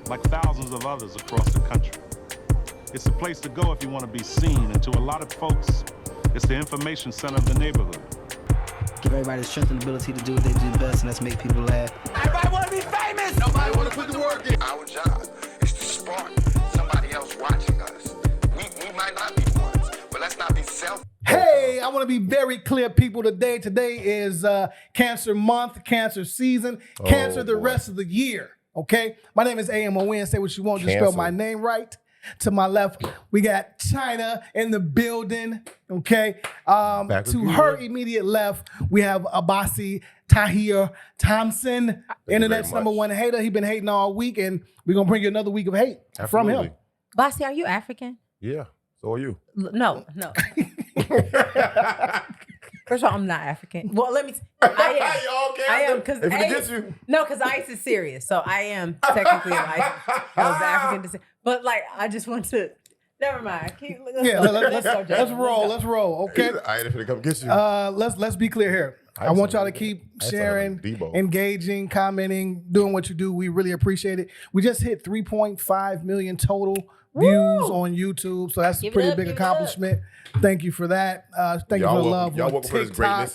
like thousands of others across the country. It's a place to go if you want to be seen, and to a lot of folks, it's the information center of the neighborhood. Give everybody the strength and ability to do what they do best, and that's make people laugh. Everybody want to be famous! Nobody want to put the work in. Our job is to spark somebody else watching us. We might not be the ones, but let's not be selfish. Hey, I want to be very clear, people, today. Today is Cancer Month, Cancer Season, Cancer the rest of the year, okay? My name is A.M.O.N. Say what you want, just spell my name right. To my left, we got China in the building, okay? To her immediate left, we have Abasi Tahir Thompson, internet's #1 hater. He's been hating all week, and we're going to bring you another week of hate from him. Basi, are you African? Yeah, so are you. No. First of all, I'm not African. Well, let me. I am because ICE is serious, so I am technically of African descent. But like, I just want to. Never mind. Let's roll. Okay. I ain't finna come get you. Let's be clear here. I want y'all to keep sharing, engaging, commenting, doing what you do. We really appreciate it. We just hit 3.5 million total views on YouTube, so that's a pretty big accomplishment. Thank you for that. Thank you for the love. Y'all welcome for this greatness.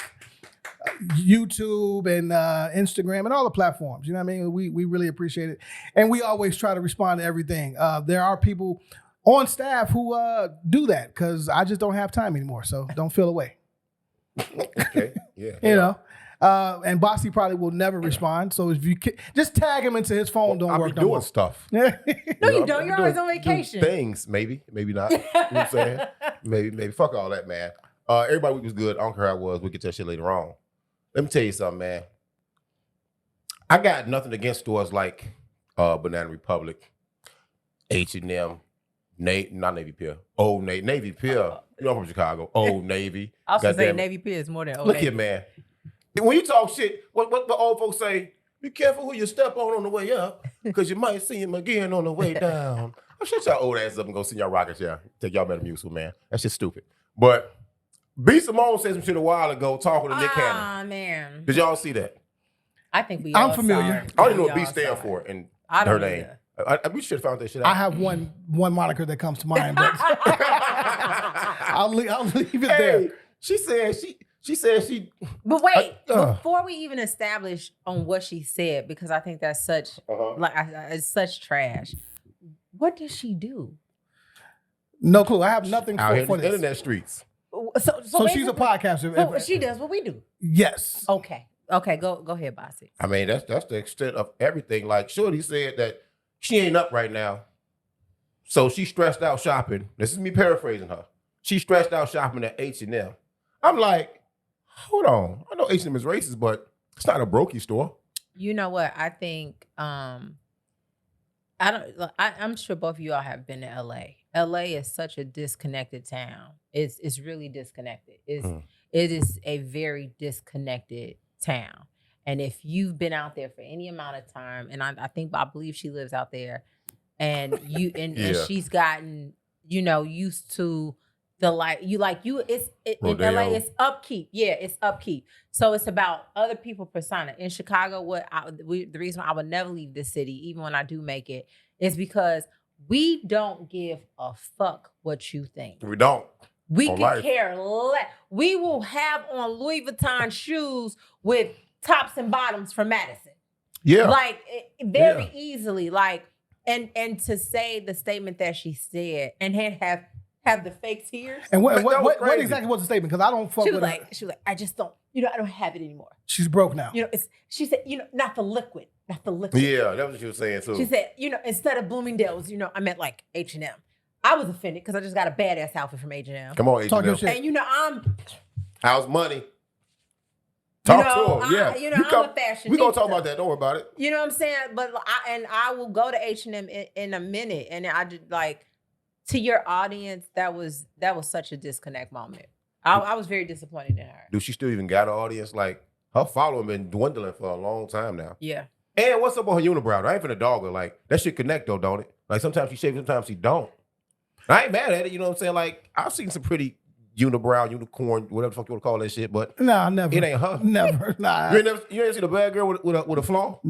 YouTube and Instagram and all the platforms. You know what I mean? We really appreciate it. And we always try to respond to everything. There are people on staff who do that because I just don't have time anymore. So don't feel away. Okay. Yeah. You know? And Bossy probably will never respond. So if you just tag him into his phone, don't work no more. Doing stuff. No, you don't. You're always on vacation. Things, maybe not. You know what I'm saying? Maybe. Fuck all that, man. Everybody week was good. I don't care how it was. We'll get that shit later on. Let me tell you something, man. I got nothing against stores like Banana Republic, H&M, not Navy Pier, Old Navy, Navy Pier. You know I'm from Chicago. Old Navy. I was saying Navy Pier is more than Old Look Navy. here, man. When you talk shit, what the old folks say, be careful who you step on the way up, because you might see him again on the way down. I'll shut y'all old ass up and go see y'all rockets, yeah. Take y'all better musical, man. That's just stupid. But B. Simone said some shit a while ago talking to Nick Cannon. Ah, man. Did y'all see that? I think I'm familiar. I don't even know what B stands for in her name. We should have found that shit out. I have one moniker that comes to mind, but I'll leave it there. She said she. But wait, before we even establish on what she said, because I think that's such it's such trash. What does she do? No clue. I have nothing out here for in the this. internet streets. So she's a podcaster. So she does what we do. Yes. Okay. Go ahead, Bossy. I mean, that's the extent of everything. Like Shorty said that she ain't up right now, so she stressed out shopping. This is me paraphrasing her. She stressed out shopping at H&M. I'm like, hold on. I know H&M is racist, but it's not a brokey store. You know what? I think I'm sure both of you all have been to LA. LA is such a disconnected town. It's really disconnected. It is a very disconnected town. And if you've been out there for any amount of time, and I believe she lives out there, and and she's gotten, used to the in LA, it's upkeep. Yeah, it's upkeep. So it's about other people's persona. In Chicago, the reason why I would never leave this city, even when I do make it, is because we don't give a fuck what you think. We don't. We can care less. We will have on Louis Vuitton shoes with tops and bottoms from Madison. Yeah. Like very easily. Like, and to say the statement that she said and have the fake tears. And what exactly was the statement? Because I don't fuck with her. She was like, I just don't, I don't have it anymore. She's broke now. She said, not the liquid. Yeah, that's what she was saying too. She said, instead of Bloomingdale's, I meant like H&M. I was offended because I just got a badass outfit from H&M. Come on, H&M. Talk your shit. And I'm... How's money? Talk to him. Yeah. I'm a fashionista. We're going to talk about that. Don't worry about it. You know what I'm saying? But I will go to H&M in a minute. And I just to your audience, that was such a disconnect moment. I was very disappointed in her. Do she still even got an audience? Like, her following been dwindling for a long time now. Yeah. And what's up on her unibrow? I ain't finna dog her. Like, that shit connect though, don't it? Like, sometimes she shaves, sometimes she don't. I ain't mad at it, you know what I'm saying? Like, I've seen some pretty unibrow, unicorn, whatever the fuck you want to call that shit, but no, never. It ain't her. Never. Nah. You ain't seen a bad girl with a flaw?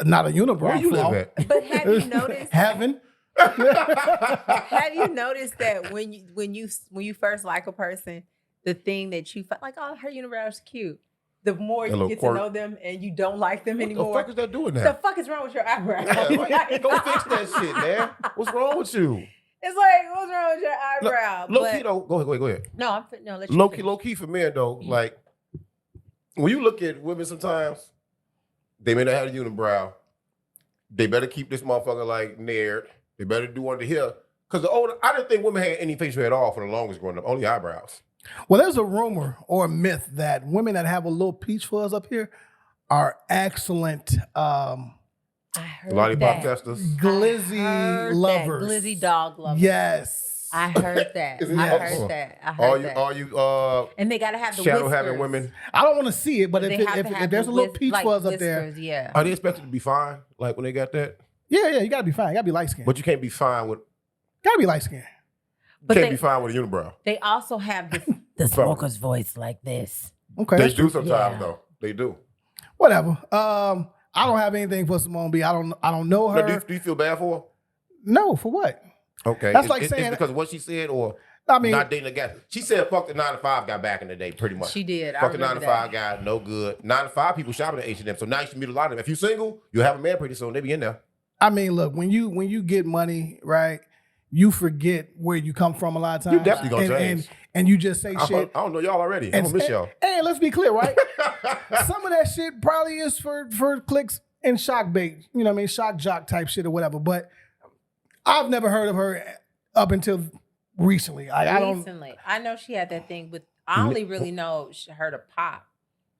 Not a unibrow. Where you flaw. live at? But have you noticed? Heaven. Have you noticed that when you first like a person, the thing that you find like, oh, her unibrow is cute. The more you get to know them and you don't like them anymore. What the fuck is that doing The now? fuck is wrong with your eyebrow? Yeah, go fix that shit, man. What's wrong with you? It's like, what's wrong with your eyebrow? Low key though, go ahead. No, I'm no. Let you Low finish. key for men though, like when you look at women sometimes, they may not have a unibrow. They better keep this motherfucker like nared. They better do under here. Cause I didn't think women had any facial hair at all for the longest growing up. Only eyebrows. Well, there's a rumor or a myth that women that have a little peach fuzz up here are excellent I heard Lollipop that. testers. glizzy lovers. Glizzy dog lovers. Yes. I heard that. Is it- I oh, heard that. I All heard you, that. all you And they gotta have the shadow whiskers. having women, I don't want to see it, but They have to if have there's the a little whis- peach like fuzz up there, whiskers, yeah. are they expected to be fine? Like when they got that? yeah, you gotta be fine. You gotta be light skinned. But you can't be fine with Gotta be light skinned. But can't they, be fine with a unibrow. they also have the smoker's voice like this. Okay, They that's do true. sometimes Yeah. though. They do. Whatever. I don't have anything for Simone B. I don't know her. Now, do you feel bad for her? No, for what? Okay. That's like it's saying- because of what she said or I mean, not dating a guy. She said fuck the 9-to-5 guy back in the day, pretty much. She did. I Fuck the remember 9-to-5 guy, no good. 9-to-5 people shopping at H&M, so now you should meet a lot of them. If you're single, you'll have a man pretty soon. They be in there. I mean, look, when you get money, right, you forget where you come from a lot of times. You definitely gonna and, change. and you just say I shit. don't know y'all already. I'm gonna miss y'all. And let's be clear, right? Some of that shit probably is for clicks and shock bait, you know what I mean? Shock jock type shit or whatever. But I've never heard of her up until recently. I don't. Recently. I know she had that thing with, I only really know she heard a pop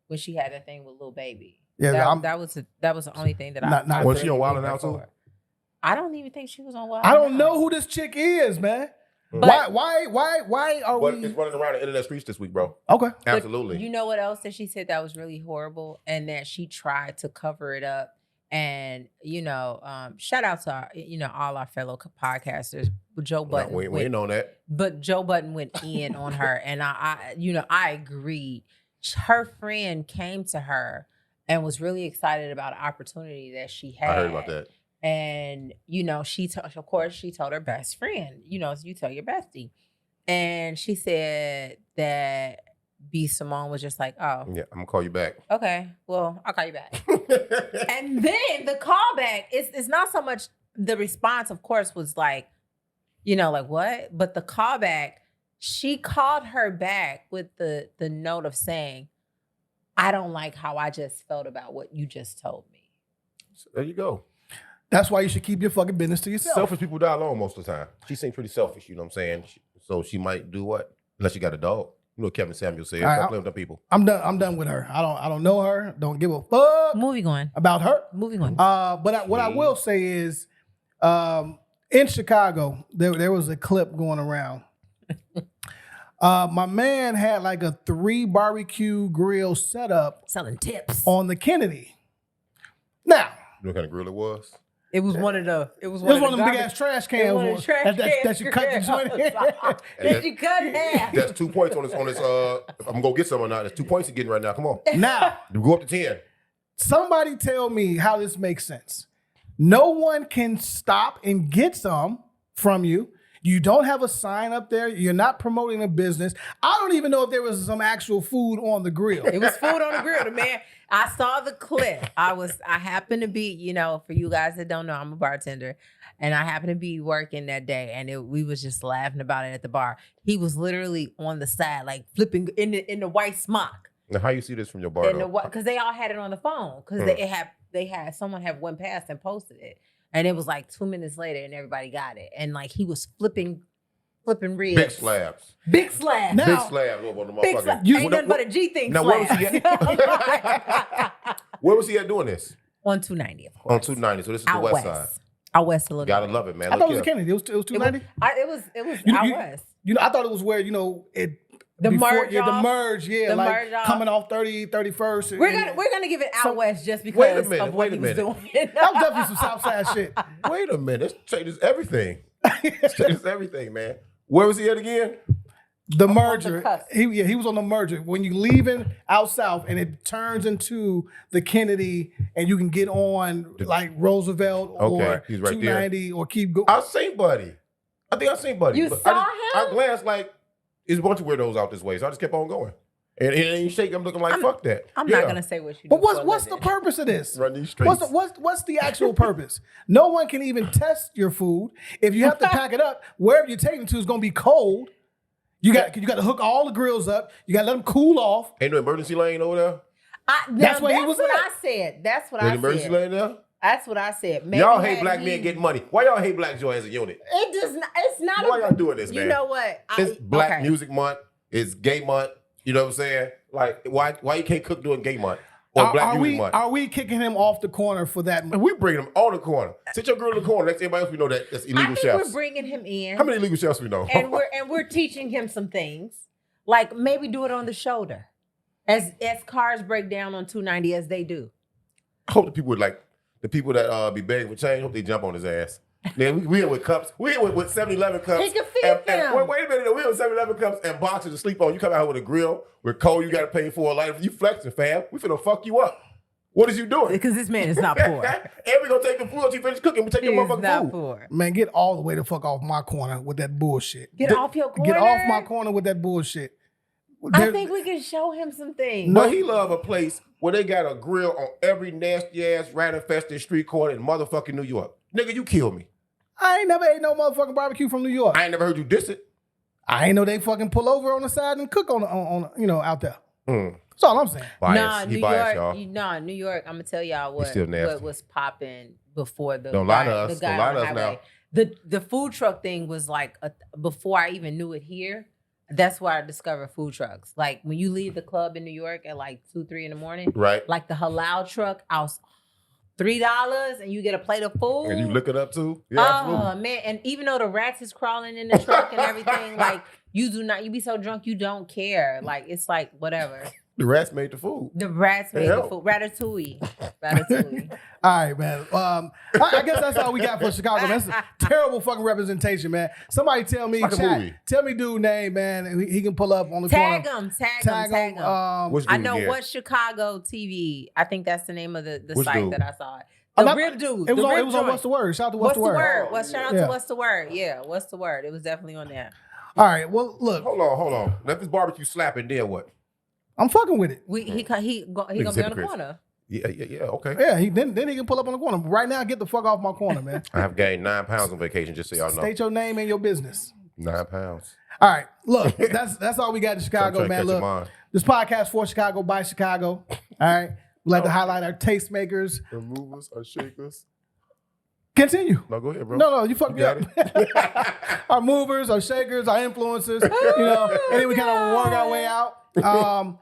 when she had that thing with Lil Baby. Yeah, that was the only thing that I not- Was really she on Wild 'N knew her Out too? for. I don't even think she was on Wild. I 'N don't Out. know who this chick is, man. But- Why are But we? it's running around the internet streets this week, bro. Okay. But Absolutely. You know what else that she said that was really horrible and that she tried to cover it up. And, shout out to our, all our fellow podcasters. Joe Button. we ain't on that. But Joe Button went in on her. And I agreed. Her friend came to her and was really excited about an opportunity that she had. I heard about that. And, of course, she told her best friend, you tell your bestie. And she said that B. Simone was just like, oh, Yeah, I'm gonna call you back. okay, well, I'll call you back. And then the callback, it's not so much the response, of course, was like, like what? But the callback, she called her back with the note of saying, I don't like how I just felt about what you just told me. So there you go. That's why you should keep your fucking business to yourself. Selfish people die alone most of the time. She seems pretty selfish, you know what I'm saying? So she might do what? Unless you got a dog. You know what Kevin Samuel said. All right, Stop playing with them people. I'm done with her. I don't know her. Don't give a fuck Moving on. about her. Moving on. But what I will say is, in Chicago, there was a clip going around. My man had like a 3 barbecue grill setup Selling tips. on the Kennedy. Now, You know what kind of grill it was? It was one of the. It was it was one of them big garbage- ass trash it cans was one of the trash that cans you cut the joint in. that you cut in half. That's 2 points on this. I'm gonna go get some or not. There's 2 points you're getting right now. Come on. Now, Go up to 10. somebody tell me how this makes sense. No one can stop and get some from you. You don't have a sign up there. You're not promoting a business. I don't even know if there was some actual food on the grill. It was food on the grill. The man, I saw the clip. I happened to be, for you guys that don't know, I'm a bartender. And I happened to be working that day. And we was just laughing about it at the bar. He was literally on the side, like flipping in the white smock. Now, how you see this from your bar? Because they all had it on the phone. Because they had someone have went past and posted it. And it was like 2 minutes later and everybody got it. And like he was flipping ribs. Big slabs. Big slab. Now- Big slabs over the Big motherfucker. slab. Ain't nothing but a G thing Now, slab. where was he at? Where was he at doing this? On 290, of course. On 290. So this is the Out west west. side. Out west a little Gotta bit. love it, man. I thought it was Look a here. Kennedy. It was It was, 290. it was You- out you- west. I thought it was where it The before, merge yeah, the off. merge, yeah, The like merge off. coming off 31st. We're gonna give it out west just Wait a because minute, of what wait a he was minute. doing. That was definitely some Southside shit. Wait a minute. This changes everything. This changes everything, man. Where was he at again? The the merger. cusp. He was on the merger. When you leaving out south and it turns into the Kennedy and you can get on like Roosevelt or he's right 290 or keep going. I've seen Buddy. I think I've seen Buddy. You but saw I glanced like, there's a bunch of weirdos out this way, so I just kept on going. And it ain't shake. I'm looking like, fuck that. I'm not gonna say what you do. But for a what's the living. purpose of this? Run these streets. What's the actual purpose? No one can even test your food. If you have to pack it up, wherever you're taking it to is gonna be cold. You got to hook all the grills up. You got to let them cool off. Ain't no emergency lane over there? That's what he was what at. I said. That's what There's I an emergency said. lane there? That's what I said. Maybe Y'all hate had black he- men getting money. Why y'all hate black joy as a unit? It does not. It's not. Why y'all doing this, man? You know what? It's Black okay. Music Month. It's Gay Month. You know what I'm saying? Like, why you can't cook during Gay Month or Black Music Month? Are we kicking him off the corner for that? And we bring them on the corner. Sit your girl in the corner. Next to everybody else we know that's illegal I think chefs. we're bringing him in. How many illegal chefs we know? and we're teaching him some things, like maybe do it on the shoulder, as cars break down on 290 as they do. I hope the people that be begging for change, hope they jump on his ass. Man, we here with cups. We here with 7-Eleven cups. He can feed them. Wait a minute. We here with 7-Eleven cups and boxes to sleep on. You come out here with a grill, with coal you got to pay for a lighter. You flexing, fam. We finna fuck you up. What is you doing? Because this man is not poor. And we gonna take the food until you finish cooking. We take your He's motherfucking not food. poor. Man, get all the way the fuck off my corner with that bullshit. Get off your corner. Get off my corner with that bullshit. I think we can show him some things. But he love a place where they got a grill on every nasty ass rat infested street corner in motherfucking New York. Nigga, you kill me. I ain't never ate no motherfucking barbecue from New York. I ain't never heard you diss it. I ain't know they fucking pull over on the side and cook on out there. That's all I'm saying. Bias. He biased, y'all. New York. I'm gonna tell y'all still nasty. what was popping before the Don't lie to guy- us. the guy Don't lie on to the us highway. now. The food truck thing was like before I even knew it here. That's where I discovered food trucks. Like when you leave the club in New York at like 2-3 in the morning, Right. like the halal truck, I was $3 and you get a plate of food. And you look it up too? Oh absolutely. man! And even though the rats is crawling in the truck and everything, like you be so drunk you don't care. Like it's like whatever. The rats made the food. The rats made the food. Ratatouille. All right, man. I guess that's all we got for Chicago. That's a terrible fucking representation, man. Somebody tell me, It's like a movie. tell me dude name, man. He can pull up on the Tag corner. him. Tag him. Which I dude know again? what Chicago TV. I think that's the name of the Which site dude? that I saw it. The Rib Dude. It was the on. Rib It was on. joint. What's the word? Shout out to What's the word? Shout out Yeah. to What's the Word? Yeah, What's the Word? It was definitely on there. All right. Well, look, Hold on. Let this barbecue slap and then what? I'm fucking with it. He gonna be on the hypocrites. corner. Yeah, okay. Yeah. Then he can pull up on the corner. But right now, get the fuck off my corner, man. I have gained 9 pounds on vacation, just so y'all know. State your name and your business. 9 pounds. All right. Look, that's all we got in Chicago, Trying to man. catch your Look, mind. this podcast for Chicago by Chicago. All right. We like to highlight our tastemakers. The movers are shakers. Continue. No, go ahead, bro. No, you fucked me got up. Our movers, our shakers, our influencers, and then we kind of work our way out. Done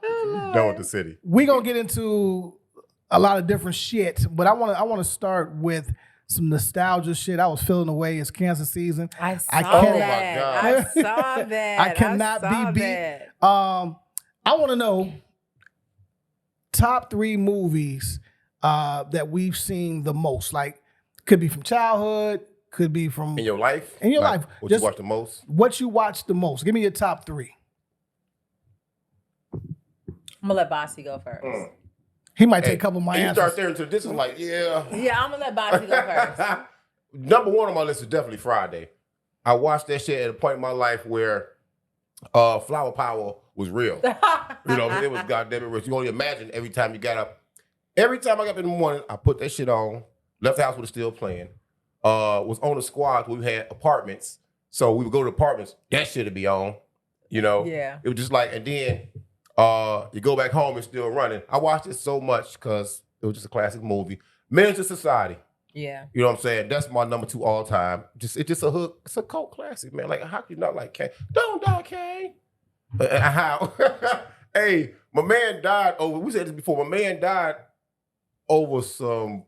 with the city. We gonna get into a lot of different shit, but I want to start with some nostalgia shit. I was feeling away. It's cancer season. I saw can't- that. Oh, I saw that. I cannot saw be beat. that. I want to know top 3 movies that we've seen the most. Like, could be from childhood, could be from In your life? In your Like, life. What Just- you watch the most? what you watched the most. Give me your top 3. I'm gonna let Bossy go first. He might take a couple of my and you answers. start there into this is like, yeah. Yeah, I'm gonna let Bossy go first. Number 1 on my list is definitely Friday. I watched that shit at a point in my life where flower power was real. You know, it was goddamn it rich. You only imagine every time you got up. Every time I got up in the morning, I put that shit on. Left the house with it still playing. Was on the squad where we had apartments. So we would go to apartments. That shit would be on. You know? Yeah. It was just like, and then you go back home, it's still running. I watched it so much because it was just a classic movie. Menace to Society. Yeah. You know what I'm saying? That's my number 2 all time. It's just a hook. It's a cult classic, man. Like, how can you not like Kane? Don't die, Kane. How? Hey, my man died over. We said this before. My man died over some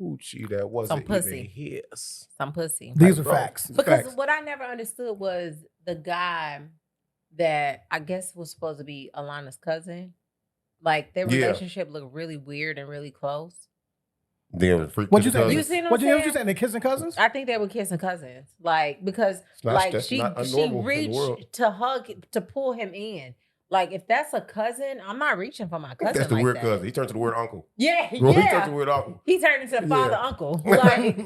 coochie that wasn't Some pussy. even his. Some pussy. These are bro, facts. Because Facts. what I never understood was the guy that I guess was supposed to be Alana's cousin. Like their Yeah. relationship looked really weird and really close. Then freak What you cousins. say? You seen What you saying? They kissing cousins? I think they were kissing cousins, like because That's she not unnormal in the world. reached to hug to pull him in. Like if that's a cousin, I'm not reaching for my cousin. That's the like weird that. cousin. He turned to the weird uncle. Yeah, He turned to yeah. the weird uncle. He turned into the father uncle. No, Like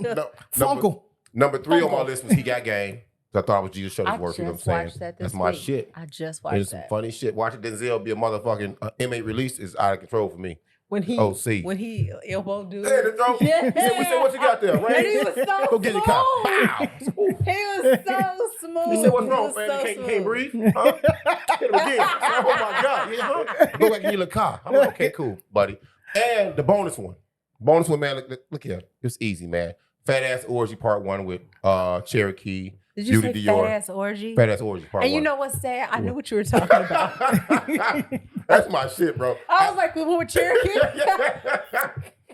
Funkle. Number 3 on my Funkle. list was He Got Game. I thought it was Jesus Showed His I Work. You know what just I'm saying? watched that this That's my week. shit. I just It's watched some that. funny shit. Watching Denzel be a motherfucking inmate release is out of control for me. When he OC. when he elbowed dude. Hey, the throat. Yeah. He said, we said, what you got there, right? And he was so Go get your car. Pow. He was so smooth. He said, what's wrong, was man? so You can't smooth. breathe? Huh? Hit him again. I said, oh my God. Yeah, huh? Go back in your little car. I'm like, okay, cool, buddy. And the bonus one. Bonus one, man, look here. It was easy, man. Fat Ass Orgy Part 1 with Cherokee. Did you Beauty say Dior. fat ass orgy? Fat Ass Orgy Part 1. And you know what's sad? I knew what you were talking about. That's my shit, bro. I was like, we went with Cherokee.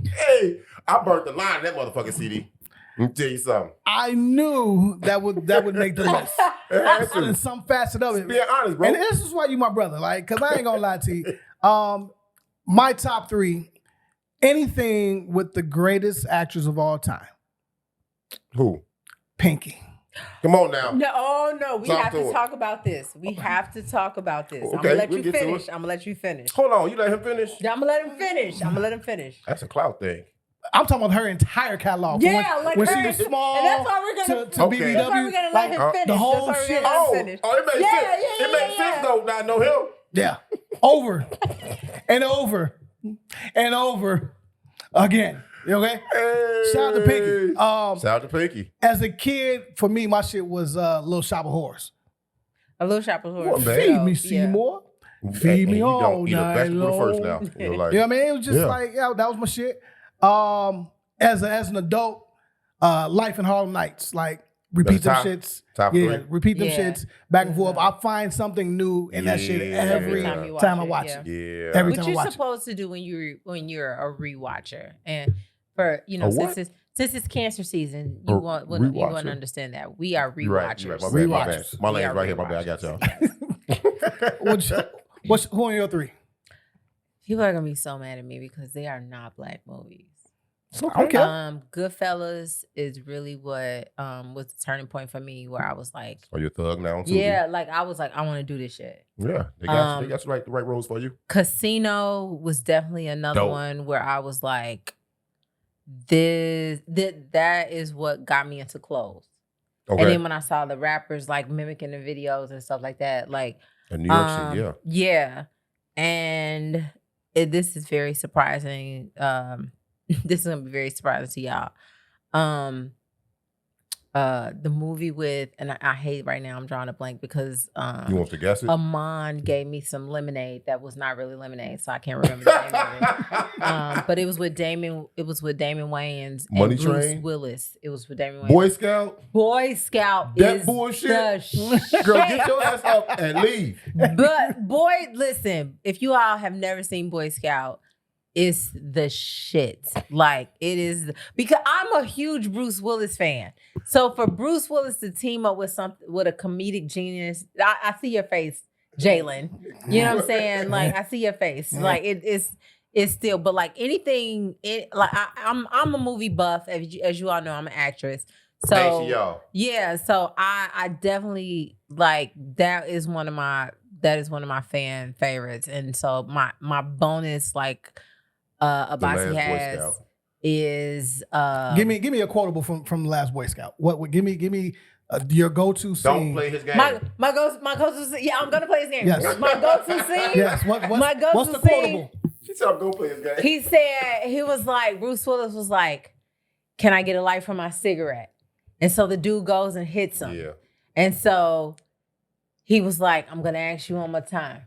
Hey, I burnt the line of that motherfucking CD. Let me tell you something. I knew that would make the list. It has to. In some facet of it. Being honest, bro. And this is why you my brother, like, cause I ain't gonna lie to you. My top 3, anything with the greatest actress of all time, Who? Pinky. Come on now. No, we Talk have to to him. talk about this. We have to talk about this. I'm Okay, gonna let we'll you get to finish. it. I'm gonna let you finish. Hold on, you let him finish? I'm gonna let him finish. I'm gonna let him finish. That's a clout thing. I'm talking about her entire catalog. Yeah, when, like when her. she was small And that's why we're gonna. to Okay. BBW. That's why we're gonna let him like, finish. the whole That's why we're shit. gonna let him Oh, finish. it makes Yeah, sense. yeah, It makes yeah. sense though. Now I know him. Yeah. Over and over and over again. You okay? Hey. Shout out to Pinky. Shout out to Pinky. As a kid, for me, my shit was Little Shop of Horrors. A little shop of Come horse. on, man. Feed me, Seymour. Feed And me you all don't eat a night vegetable the first long. now. You're like, You know what I mean? It was just Yeah. like, yeah, that was my shit. As an adult, Life in Harlem Nights, like repeat them That's shits. top Yeah, 3. repeat them Yeah. shits back and forth. I find something new in that shit Yeah. every Every you time I watch watch it, it. Yeah. Every What time I you're watch it. supposed to do when you're a rewatcher, and for A what? since it's cancer season, A you want to rewatcher? understand that we are You're right. rewatchers. You're right. My bad. Rewatchers. My We lane's are right here. My bad. I got y'all. rewatchers. Who are your 3? People are gonna be so mad at me because they are not black movies. Okay. Goodfellas is really what was the turning point for me, where I was like, Are you a thug now? Too? yeah, like I was like, I want to do this shit. Yeah. They got you. They got the right roles for you. Casino was definitely another Dope. one where I was like, that is what got me into clothes. Okay. And then when I saw the rappers like mimicking the videos and stuff like that, like And New York shit, yeah. yeah. And this is very surprising. This is gonna be very surprising to y'all. The movie with, and I hate right now, I'm drawing a blank because You want to guess it? Amon gave me some lemonade that was not really lemonade, so I can't remember the name of it. But it was with Damon. It was with Damon Wayans and Money Bruce Train? Willis. It was with Damon Wayans. Boy Scout? Boy Scout That is bullshit? the shit. Girl, get your ass up and leave. But listen, if you all have never seen Boy Scout, it's the shit. Like it is, because I'm a huge Bruce Willis fan. So for Bruce Willis to team up with a comedic genius, I see your face, Jalen. You know what I'm saying? Like I see your face. Like it's still, but like anything, I'm a movie buff, as you all know. I'm an actress. So Thanks, y'all. yeah, so I definitely like that is one of my fan favorites, and so my bonus like Abasi Boy has Scout. is Give me a quotable from the last Boy Scout. What give me your go-to scene. Don't play his game. my go-to scene. Yeah, I'm gonna play his game. Yes. My go-to scene. Yes. My go-to what's the scene. quotable? She said, "Go play his game." He said, he was like, Bruce Willis was like, "Can I get a light for my cigarette?" And so the dude goes and hits him. Yeah. And so he was like, "I'm gonna ask you one more time.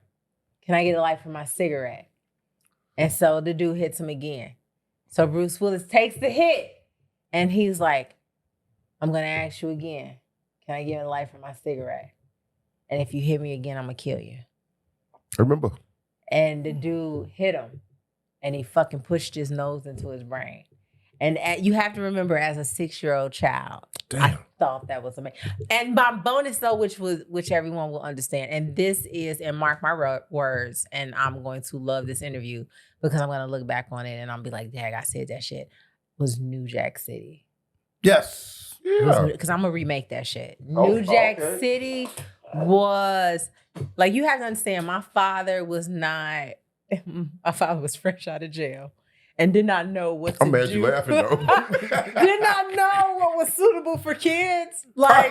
Can I get a light for my cigarette?" And so the dude hits him again. So Bruce Willis takes the hit and he's like, "I'm gonna ask you again. Can I get a light for my cigarette? And if you hit me again, I'm gonna kill you." Remember. And the dude hit him and he fucking pushed his nose into his brain. And you have to remember, as a 6-year-old child, I thought that was amazing. And my bonus though, which everyone will understand, and this is, and mark my words, and I'm going to love this interview because I'm going to look back on it and I'll be like, "Dang, I said that shit." was New Jack City. Yes. Yeah. Because I'm gonna remake that shit. Oh, New Jack okay. City was like, you have to understand, my father was fresh out of jail and did not know what to I'm mad do. you laughing though. Did not know what was suitable for kids. Like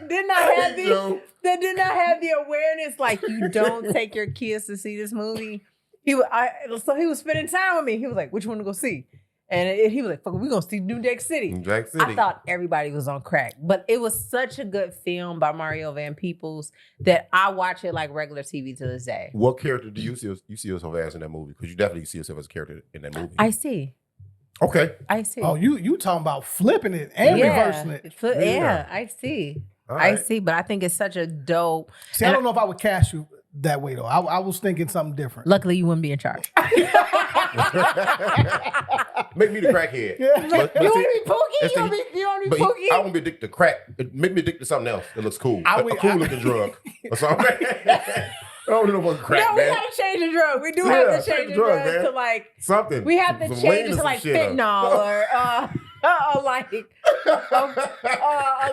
did not have they did not have the awareness. Like, you don't take your kids to see this movie. So he was spending time with me. He was like, "Which one to go see?" And he was like, "Fuck, we gonna see New Jack City." New Jack City. I thought everybody was on crack, but it was such a good film by Mario Van Peebles that I watch it like regular TV to this day. What character do you see yourself as in that movie? Because you definitely see yourself as a character in that movie. I see. Okay. I see. Oh, you talking about flipping it and reversing it. Yeah, I see. Right. I see, but I think it's such a dope. See, I don't know if I would cast you that way though. I was thinking something different. Luckily, you wouldn't be in charge. Make me the crackhead. Yeah. You want to be Pookie? that's You the- want to be But Pookie? I won't be addicted to crack. Make me addicted to something else that looks cool. I A cool looking drug or something. I don't know what crack, No, we man. gotta change the drug. We do have to change the drug man. to like. Something. We have to Some change lean it or to some like shit, fentanyl or like a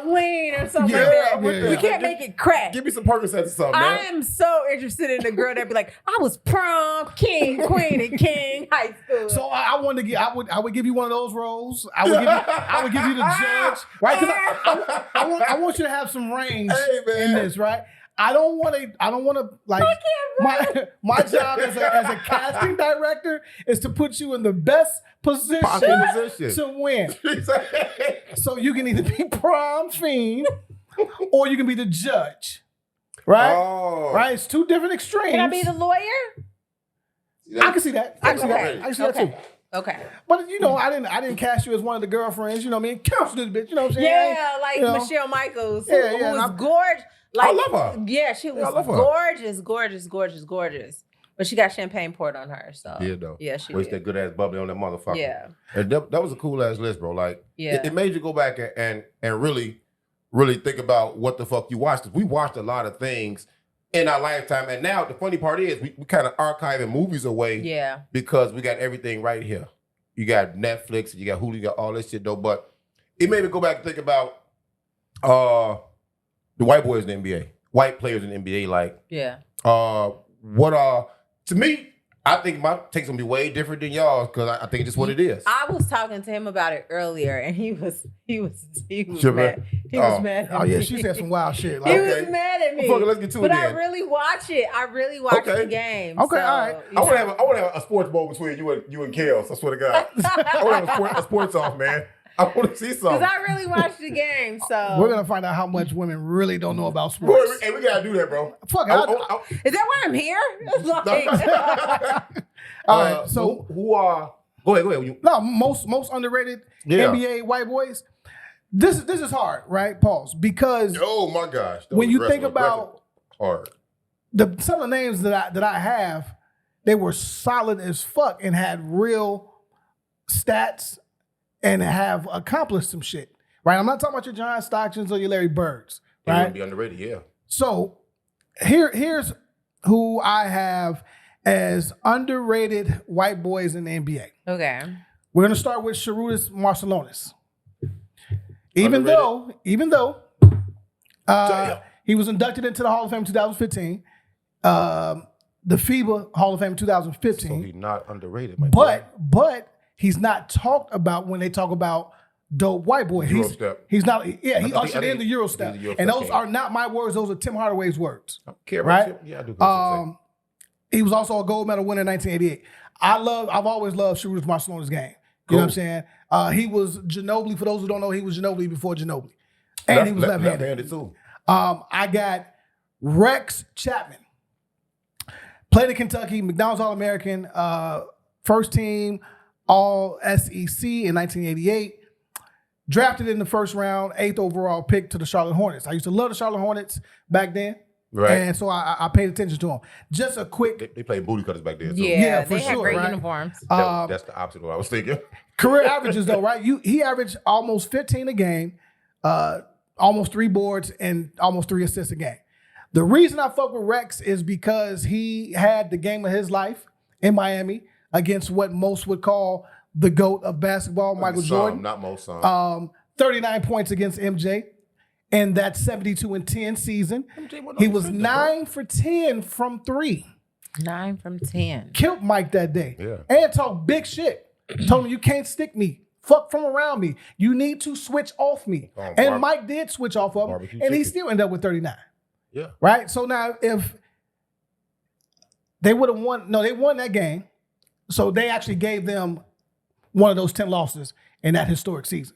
lean or something Yeah, like that. yeah. We can't make it crack. Give me some Percocets or something, I man. am so interested in the girl that be like, I was prom king, queen, and king high school. So I wanted to get. I would give you one of those roles. I would give you the judge, right? Because I want you to have some range Hey, man. in this, right? I don't want to like my job as a casting director is to put you in the best position to win. So you can either be prom fiend or you can be the judge, right? Oh. Right? It's two different extremes. Can I be the lawyer? I can see that. I can see that. I can see that too. Okay. But you know, I didn't cast you as one of the girlfriends. You know what I mean? Counsel this bitch. You know what I'm saying? Yeah, like You know? Michelle Michaels, Yeah, who yeah, was and gorgeous. Like, I love her. Yeah, she was I love her. gorgeous. But she got champagne poured on her. So Yeah, though. Yeah, she Waste did. that good ass bubbly on that motherfucker. Yeah. And that was a cool ass list, bro. Like, Yeah. it made you go back and really think about what the fuck you watched. We watched a lot of things in our lifetime, and now the funny part is we kind of archiving movies away. Yeah. Because we got everything right here. You got Netflix, you got Hulu, you got all this shit though. But it made me go back and think about the white boys in the NBA, white players in the NBA. Like, Yeah. to me, I think my take's gonna be way different than y'all's because I think it's just what it is. I was talking to him about it earlier, and he was Sure, mad. He was mad. At Oh yeah, me. she said some wild shit. He Like, Okay. was mad at me. Fuck it, let's get to it But I then. really watch it. I really watch Okay. the game. Okay, so, all right. you I want know. to have a sports bowl between you and Kels. I swear to God. I want to have a sports off, man. I want to see something. Because I really watch the game, so. we're gonna find out how much women really don't know about Boy, sports. hey, we gotta do that, bro. Fuck it. Is that why I'm here? It's like, All right, so who are? Go ahead. no, most underrated Yeah. NBA white boys. This is hard, right? Pause. Because Oh my gosh! That when was you think aggressive, about hard. some of the names that I have, they were solid as fuck and had real stats and have accomplished some shit. Right? I'm not talking about your John Stocktons or your Larry Birds. They Right? wouldn't be underrated, yeah. So here's who I have as underrated white boys in the NBA. okay. We're gonna start with Sharutis Marcelonis. Even Underrated. though Damn. he was inducted into the Hall of Fame in 2015, the FIBA Hall of Fame in So 2015, he's not underrated, my boy. but he's not talked about when they talk about dope white boy. Eurostep. He's not. Yeah, I he think- ushered I think in the he- Eurostep, I think the and Eurostep those came. are not my words. Those are Tim Hardaway's words. I don't care Right? about you. Yeah, I do. He was also a gold medal winner in 1988. I've always loved Sharutis Marcelonis' game. You know what I'm saying? He was Ginobili. For those who don't know, he was Ginobili before Ginobili. And he was left-handed. Left-handed too. I got Rex Chapman. Played at Kentucky, McDonald's All-American, first team All-SEC in 1988. Drafted in the first round, 8th overall pick to the Charlotte Hornets. I used to love the Charlotte Hornets back then. Right. And so I paid attention to them. Just a quick They played booty cutters back there too. Yeah, Yeah, for they had sure, great right? uniforms. That's the opposite of what I was thinking. career averages though, right? He averaged almost 15 a game, almost 3 boards and almost 3 assists a game. The reason I fuck with Rex is because he had the game of his life in Miami. against what most would call the GOAT of basketball, Michael Jordan. Not most, some. 39 points against MJ in that 72-10 season. He was 9 for 10 from 3. 9 from 10. Killed Mike that day. Yeah. And talked big shit. Told him, you can't stick me. Fuck from around me. You need to switch off me. And Mike did switch off of him, and he still ended up with 39. Yeah. Right? So now if they would have won, they won that game. So they actually gave them one of those 10 losses in that historic season.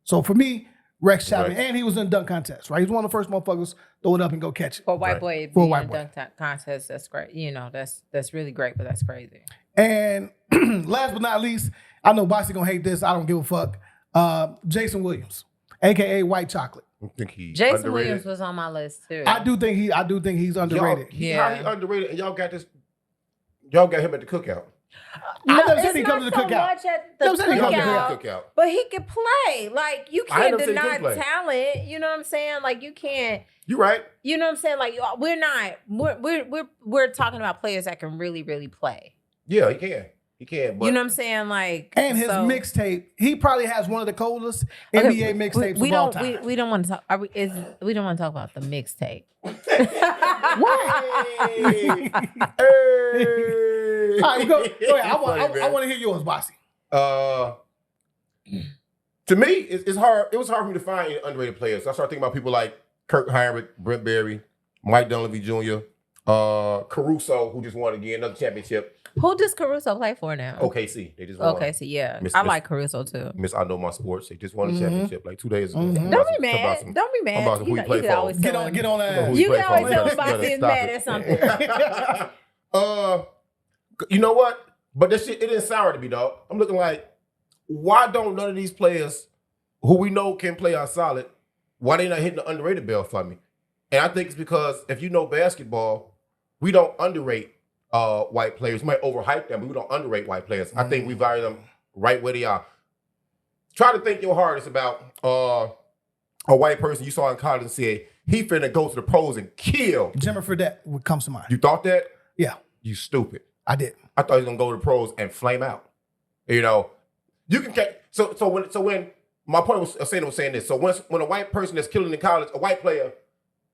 So for me, Rex Chapman, and he was in the dunk contest, right? He's one of the first motherfuckers throw it up and go catch it. For a white boy, being in a dunk contest, that's great. You know, that's really great, but that's crazy. And last but not least, I know Bossy gonna hate this. I don't give a fuck. Jason Williams, aka White Chocolate. I think he's Jason underrated. Williams was on my list too. I do think he's underrated. How he underrated? And y'all got him at the cookout. I never said he comes to the cookout. But he can play. Like, you can't deny play. talent. You know what I'm saying? Like, you can't. You right. You know what I'm saying? Like, we're talking about players that can really, really play. Yeah, he can. He can. But you know what I'm saying? Like, and his mixtape, he probably has one of the coldest NBA mixtapes of all time. We don't want to talk. We don't want to talk about the mixtape. All right, go ahead. I want to hear yours, Bossy. To me, it's hard. It was hard for me to find underrated players. So I started thinking about people like Kirk Heinrich, Brent Berry, Mike Dunleavy Jr., Caruso, who just won again another championship. Who does Caruso play for now? OKC. They just won. OKC, yeah. I like Caruso too. I Know My Sports. They just won a championship like 2 days ago. Don't be mad. Don't be mad. About who he played for. Get on that. You can always tell Bossy is mad at something. You know what? But that shit, it didn't sour to me, dog. I'm looking like, why don't none of these players who we know can play are solid, why they not hitting the underrated bell for me? And I think it's because if you know basketball, we don't underrate white players. We might overhype them, but we don't underrate white players. I think we value them right where they are. Try to think your hardest about a white person you saw in college and said, he finna go to the pros and kill. Jimmy Fredette would come to mind. You thought that? Yeah. You stupid. I did. I thought he was gonna go to the pros and flame out. You know, you can catch. So when my point was saying this. So when a white person that's killing in college, a white player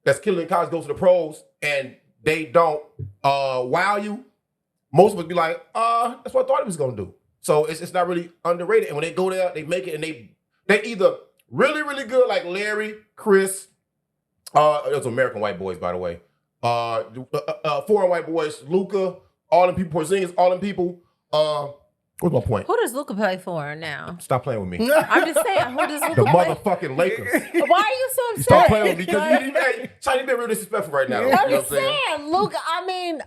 that's killing in college goes to the pros and they don't wow you, most of us be like, that's what I thought he was gonna do. So it's not really underrated. And when they go there, they make it, and they either really, really good, like Larry, Chris, those American white boys, by the way. Foreign white boys, Luka, all them people, Porzingis, all them people. What's my point? Who does Luka play for now? Stop playing with me. I'm just saying, who does Luka The play? motherfucking Lakers. Why are you so upset? Stop playing with me because you being real disrespectful right now. I'm just saying, Luka.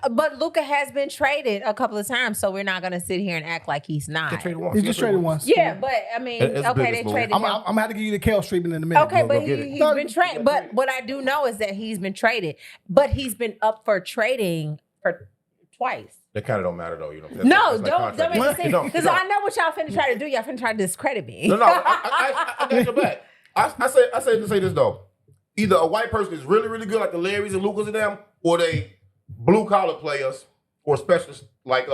But Luka has been traded a couple of times, so we're not gonna sit here and act like he's not. He's just traded once. Yeah, but okay, they traded him. I'm gonna have to give you the Kale treatment in a minute. Okay, but he's been traded. But what I do know is that he's been traded, but he's been up for trading for twice. That kind of don't matter though, you know. Don't make me think. Because I know what y'all finna try to do. Y'all finna try to discredit me. No, I got your back. I say this though. Either a white person is really, really good like the Larrys and Lucas and them, or they blue collar players or specialists like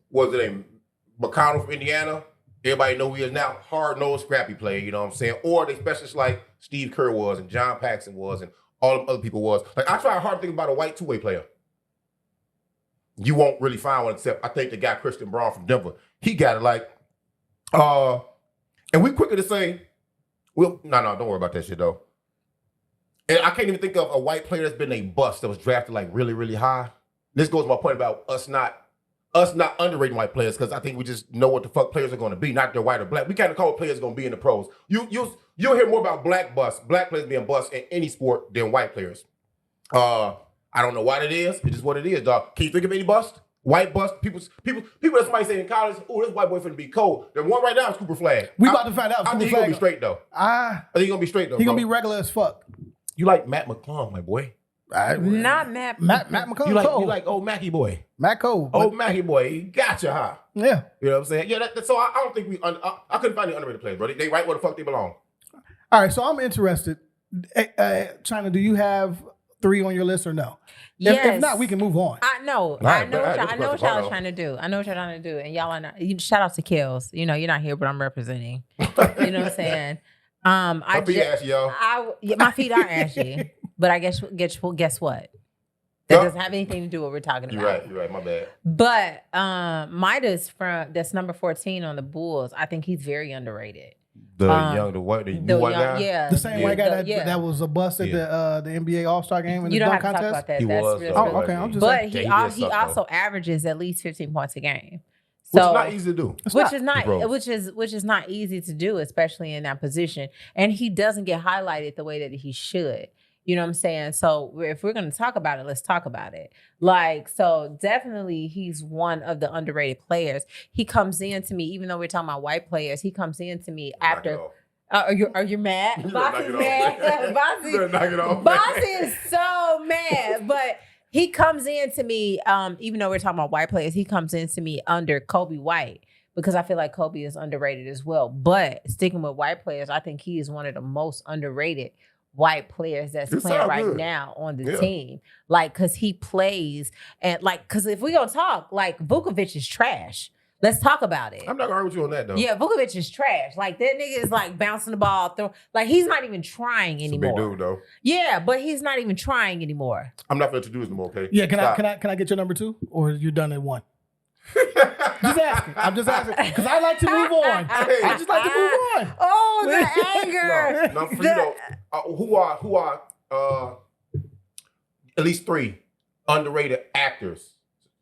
what's his name? McConnell from Indiana. Everybody know who he is now. Hard nosed, scrappy player, you know what I'm saying? Or they specialists like Steve Kerr was and John Paxson was and all them other people was. Like I try hard to think about a white two-way player. You won't really find one except I think the guy Christian Braun from Denver. He got it like, and we quicker to say, well, no, don't worry about that shit though. And I can't even think of a white player that's been a bust that was drafted like really, really high. This goes to my point about us not underrating white players because I think we just know what the fuck players are going to be, not they're white or black. We kind of call players going to be in the pros. You'll hear more about black players being bust in any sport than white players. I don't know why that is. It's just what it is, dog. Can you think of any bust? White bust? People that somebody say in college, oh, this white boy finna be cold. The one right now is Cooper Flagg. We about to find out. I think he's gonna be straight though. I think he's gonna be straight though. He's gonna be regular as fuck. You like Matt McClung, my boy? Not Matt. Matt McClung. You like old Mackie boy? Matt Cole. Old Mackie boy. He gotcha, huh? Yeah. You know what I'm saying? Yeah. So I don't think I couldn't find the underrated players, bro. They right where the fuck they belong. All right. So I'm interested. China, do you have 3 on your list or no? Yes. If not, we can move on. I know. Right, I know but what I y'all just are trying to do. I know what y'all trying to do. And y'all are not. Shout out to Kills. You know, you're not here, but I'm representing. You know what I'm saying? My feet ashy, yo. My feet are ashy. But I guess what? That doesn't have anything to do with what we're talking about. You're right. My bad. But Midas that's number 14 on the Bulls. I think he's very underrated. The new white guy? Yeah. The same white guy that was a bust at the NBA All-Star game in the dunk contest? You don't have to talk about that. He That's was. real. Okay, I'm just but saying. he also averages at least 15 points a game. Which So, is not easy to do. Which is not easy to do, especially in that position. And he doesn't get highlighted the way that he should. You know what I'm saying? So if we're going to talk about it, let's talk about it. Like, so definitely he's one of the underrated players. He comes in to me, even though we're talking about white players, he comes in to me after. Are you mad? Boss is mad. Boss is so mad. But he comes in to me, even though we're talking about white players, he comes in to me under Kobe White. Because I feel like Kobe is underrated as well. But sticking with white players, I think he is one of the most underrated white players that's playing right now on the team. Like, because he plays and because if we gonna talk, like Vukovic is trash. Let's talk about it. I'm not gonna argue with you on that though. Yeah, Vukovic is trash. Like that nigga is like bouncing the ball through. Like he's not even trying anymore. Big dude though. Yeah, but he's not even trying anymore. I'm not gonna do this anymore, okay? Yeah, can I get your number 2? Or you're done at 1? Just asking. I'm just asking because I like to move on. I just like to move on. Oh, the anger. No, for you though, who are at least 3 underrated actors?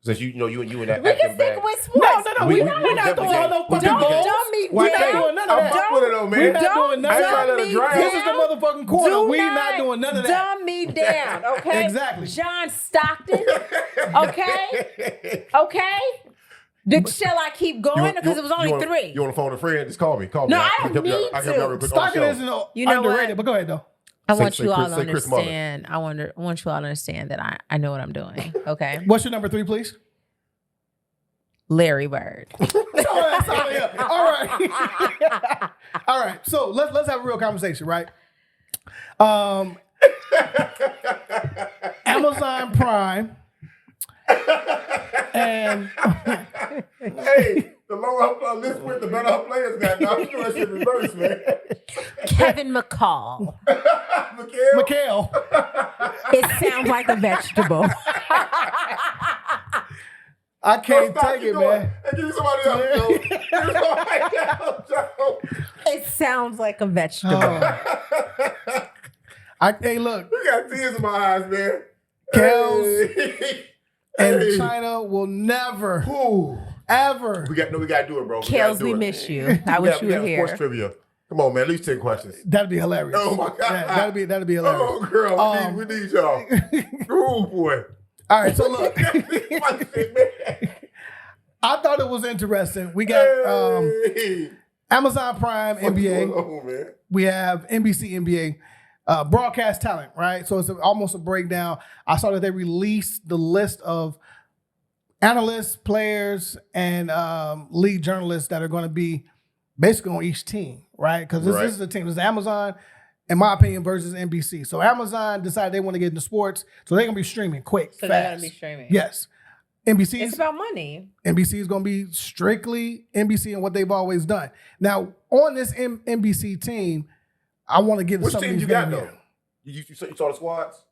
Since you in that we acting can bag. stick with sports. No. We're not doing all no fucking goals. We're not doing none of that. I'm with it though, man. We're not doing none of dumb me that. This is the down. motherfucking corner. We're not doing none of that. Dumb me down, okay? Exactly. John Stockton, okay? Okay? Shall I keep going? Because it was only 3. You on the phone with a friend? Just call me. No, I don't need to. Stockton isn't underrated, but go ahead though. I want you all to understand. I want you all to understand that I know what I'm doing. Okay. What's your number 3, please? Larry Bird. All right. All right. So let's have a real conversation, right? Amazon Prime and hey, the lower her list with the better her players got. Now I'm sure that shit reverse, man. Kevin McCall. Mikhail. It sounds like a vegetable. I can't take it, man. Hey, give me somebody else, Joe. Give me somebody else, Joe. It sounds like a vegetable. Hey, look. You got tears in my eyes, man. Kels and China will never, ever. We got to do it, bro. Kels, we miss you. I wish you were here. Sports trivia. Come on, man. At least 10 questions. That'd be hilarious. Oh my God. Yeah, that'd be hilarious. Oh, girl. We need y'all. Oh, boy. All right, so look. I thought it was interesting. We got Amazon Prime NBA. We have NBC NBA. Broadcast talent, right? So it's almost a breakdown. I saw that they released the list of analysts, players, and lead journalists that are going to be basically on each team, right? Because this is the team. This is Amazon, in my opinion, versus NBC. So Amazon decided they want to get into sports, so they're going to be streaming quick, so fast. they're going to be streaming. Yes. NBC. It's about money. NBC is going to be strictly NBC and what they've always done. Now, on this NBC team, I want to get which some team of these you got though? You saw the squads?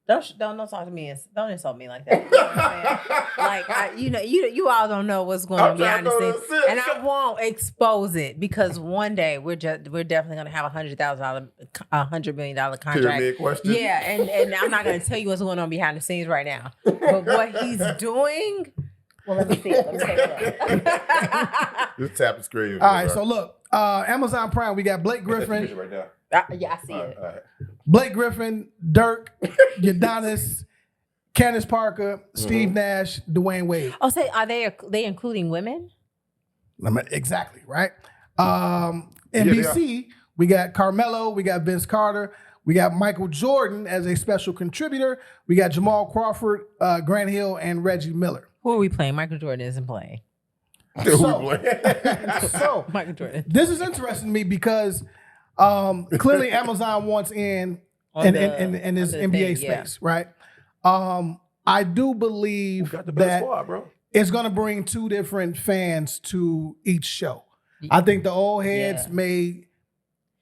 Don't talk to me. Don't insult me like that. You know what I'm saying? Like you all don't know what's going on behind the scenes, and I won't expose it because one day we're definitely gonna have $100 million contract. Pyramid question. Yeah, and I'm not gonna tell you what's going on behind the scenes right now. But what he's doing. Well, let me see. Let me take a look. Just tap the screen. All right, so look, Amazon Prime, we got Blake Griffin. Right now. Yeah, I see it. All right. Blake Griffin, Dirk, Udonis, Candace Parker, Steve Nash, Dwayne Wade. Oh, say are they including women? Exactly, right? NBC, we got Carmelo, we got Vince Carter, we got Michael Jordan as a special contributor, we got Jamal Crawford, Grant Hill, and Reggie Miller. Who are we playing? Michael Jordan isn't playing. So Michael Jordan. This is interesting to me because clearly Amazon wants in in this NBA space, right? I do believe got the best that squad, bro. it's going to bring two different fans to each show. I think the old heads may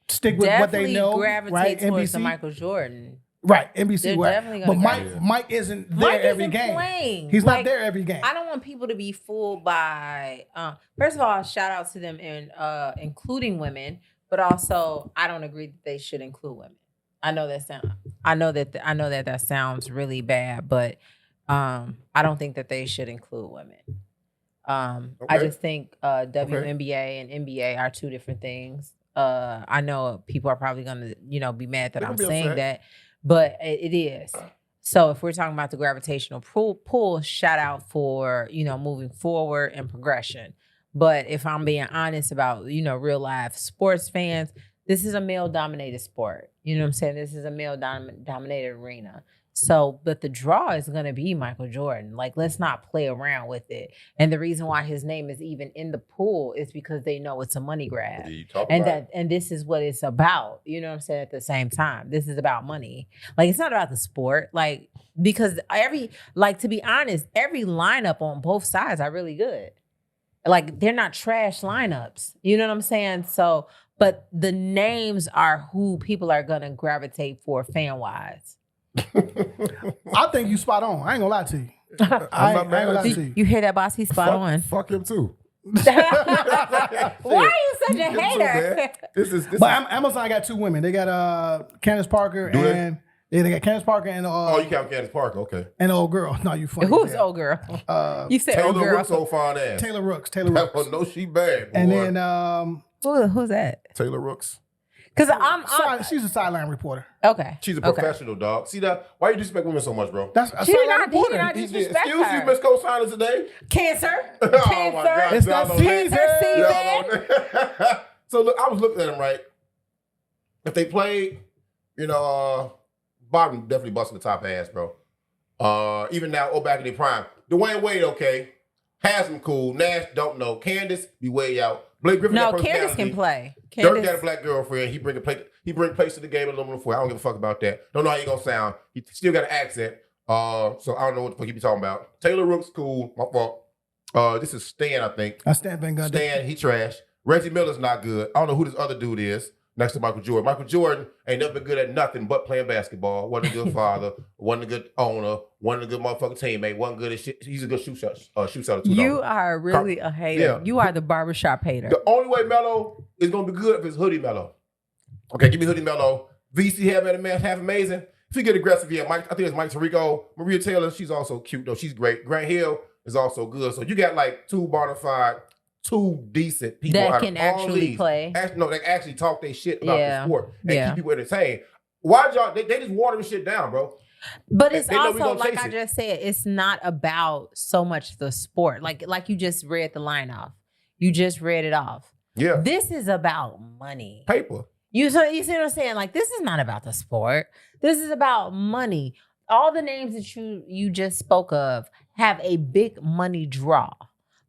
stick with what they know, gravitate right? towards the NBC, Michael Jordan. right? NBC, They're right? definitely But gonna Mike isn't there Mike every isn't game. playing. He's Like, not there every game. I don't want people to be fooled by. First of all, shout out to them in including women, but also I don't agree that they should include women. I know that sounds really bad, but I don't think that they should include women. I just think WNBA and NBA are two different things. I know people are probably gonna, be mad that I'm saying that, but it is. So if we're talking about the gravitational pull, shout out for, moving forward and progression. But if I'm being honest about, real life sports fans, this is a male dominated sport. You know what I'm saying? This is a male dominated arena. So, but the draw is going to be Michael Jordan. Like, let's not play around with it. And the reason why his name is even in the pool is because they know it's a money grab. And this is what it's about. You know what I'm saying? At the same time, this is about money. Like, it's not about the sport. Like, because to be honest, every lineup on both sides are really good. Like, they're not trash lineups. You know what I'm saying? So, but the names are who people are going to gravitate for fan-wise. I think you spot on. I ain't gonna lie to you. I ain't gonna lie to you. You hear that, boss? He's spot on. Fuck him too. Why are you such a hater? But Amazon got two women. They got Candace Parker and they got Candace Parker and oh, you count Candace Parker, okay. And the old girl. No, you funny. Who's old girl? You said old girl. Taylor Rooks old fine ass. Taylor Rooks. No, she bad. Boy. And then who's that? Taylor Rooks. Because she's a sideline reporter. Okay. She's a professional, dog. See that? Why you disrespect women so much, bro? That's a sideline reporter. He not disrespect Excuse her. you, Miss Co-Signer today. Cancer. Oh my God. It's the season. So look, I was looking at him, right? If they played, Bobby definitely busting the top ass, bro. Even now, back in the prime. Dwayne Wade, okay. Haslam cool. Nash don't know. Candace be way out. Blake Griffin. No, Candace can play. Dirk got a black girlfriend. He bring place to the game at aluminum foil. I don't give a fuck about that. Don't know how he gonna sound. He still got an accent. So I don't know what the fuck he be talking about. Taylor Rooks cool. My fault. This is Stan, I think. That's Stan Van Gundy. Stan, he trash. Reggie Miller's not good. I don't know who this other dude is next to Michael Jordan. Michael Jordan ain't never been good at nothing but playing basketball. Wasn't a good father. Wasn't a good owner. Wasn't a good motherfucking teammate. Wasn't good at shit. He's a good shoot shot. You are really a hater. Yeah. You are the barbershop hater. The only way Melo is going to be good if it's Hoodie Melo. Okay, give me Hoodie Melo. VC half amazing. If you get aggressive, yeah, I think it's Mike Tirico. Maria Taylor, she's also cute, though. She's great. Grant Hill is also good. So you got like two bona fide, two decent people that can actually play. They actually talk their shit about the sport and keep people entertained. Why y'all? They just watering shit down, bro. But it's also like I just said, it's not about so much the sport. Like you just read the line off. You just read it off. Yeah. This is about money. Paper. You see what I'm saying? Like, this is not about the sport. This is about money. All the names that you just spoke of have a big money draw.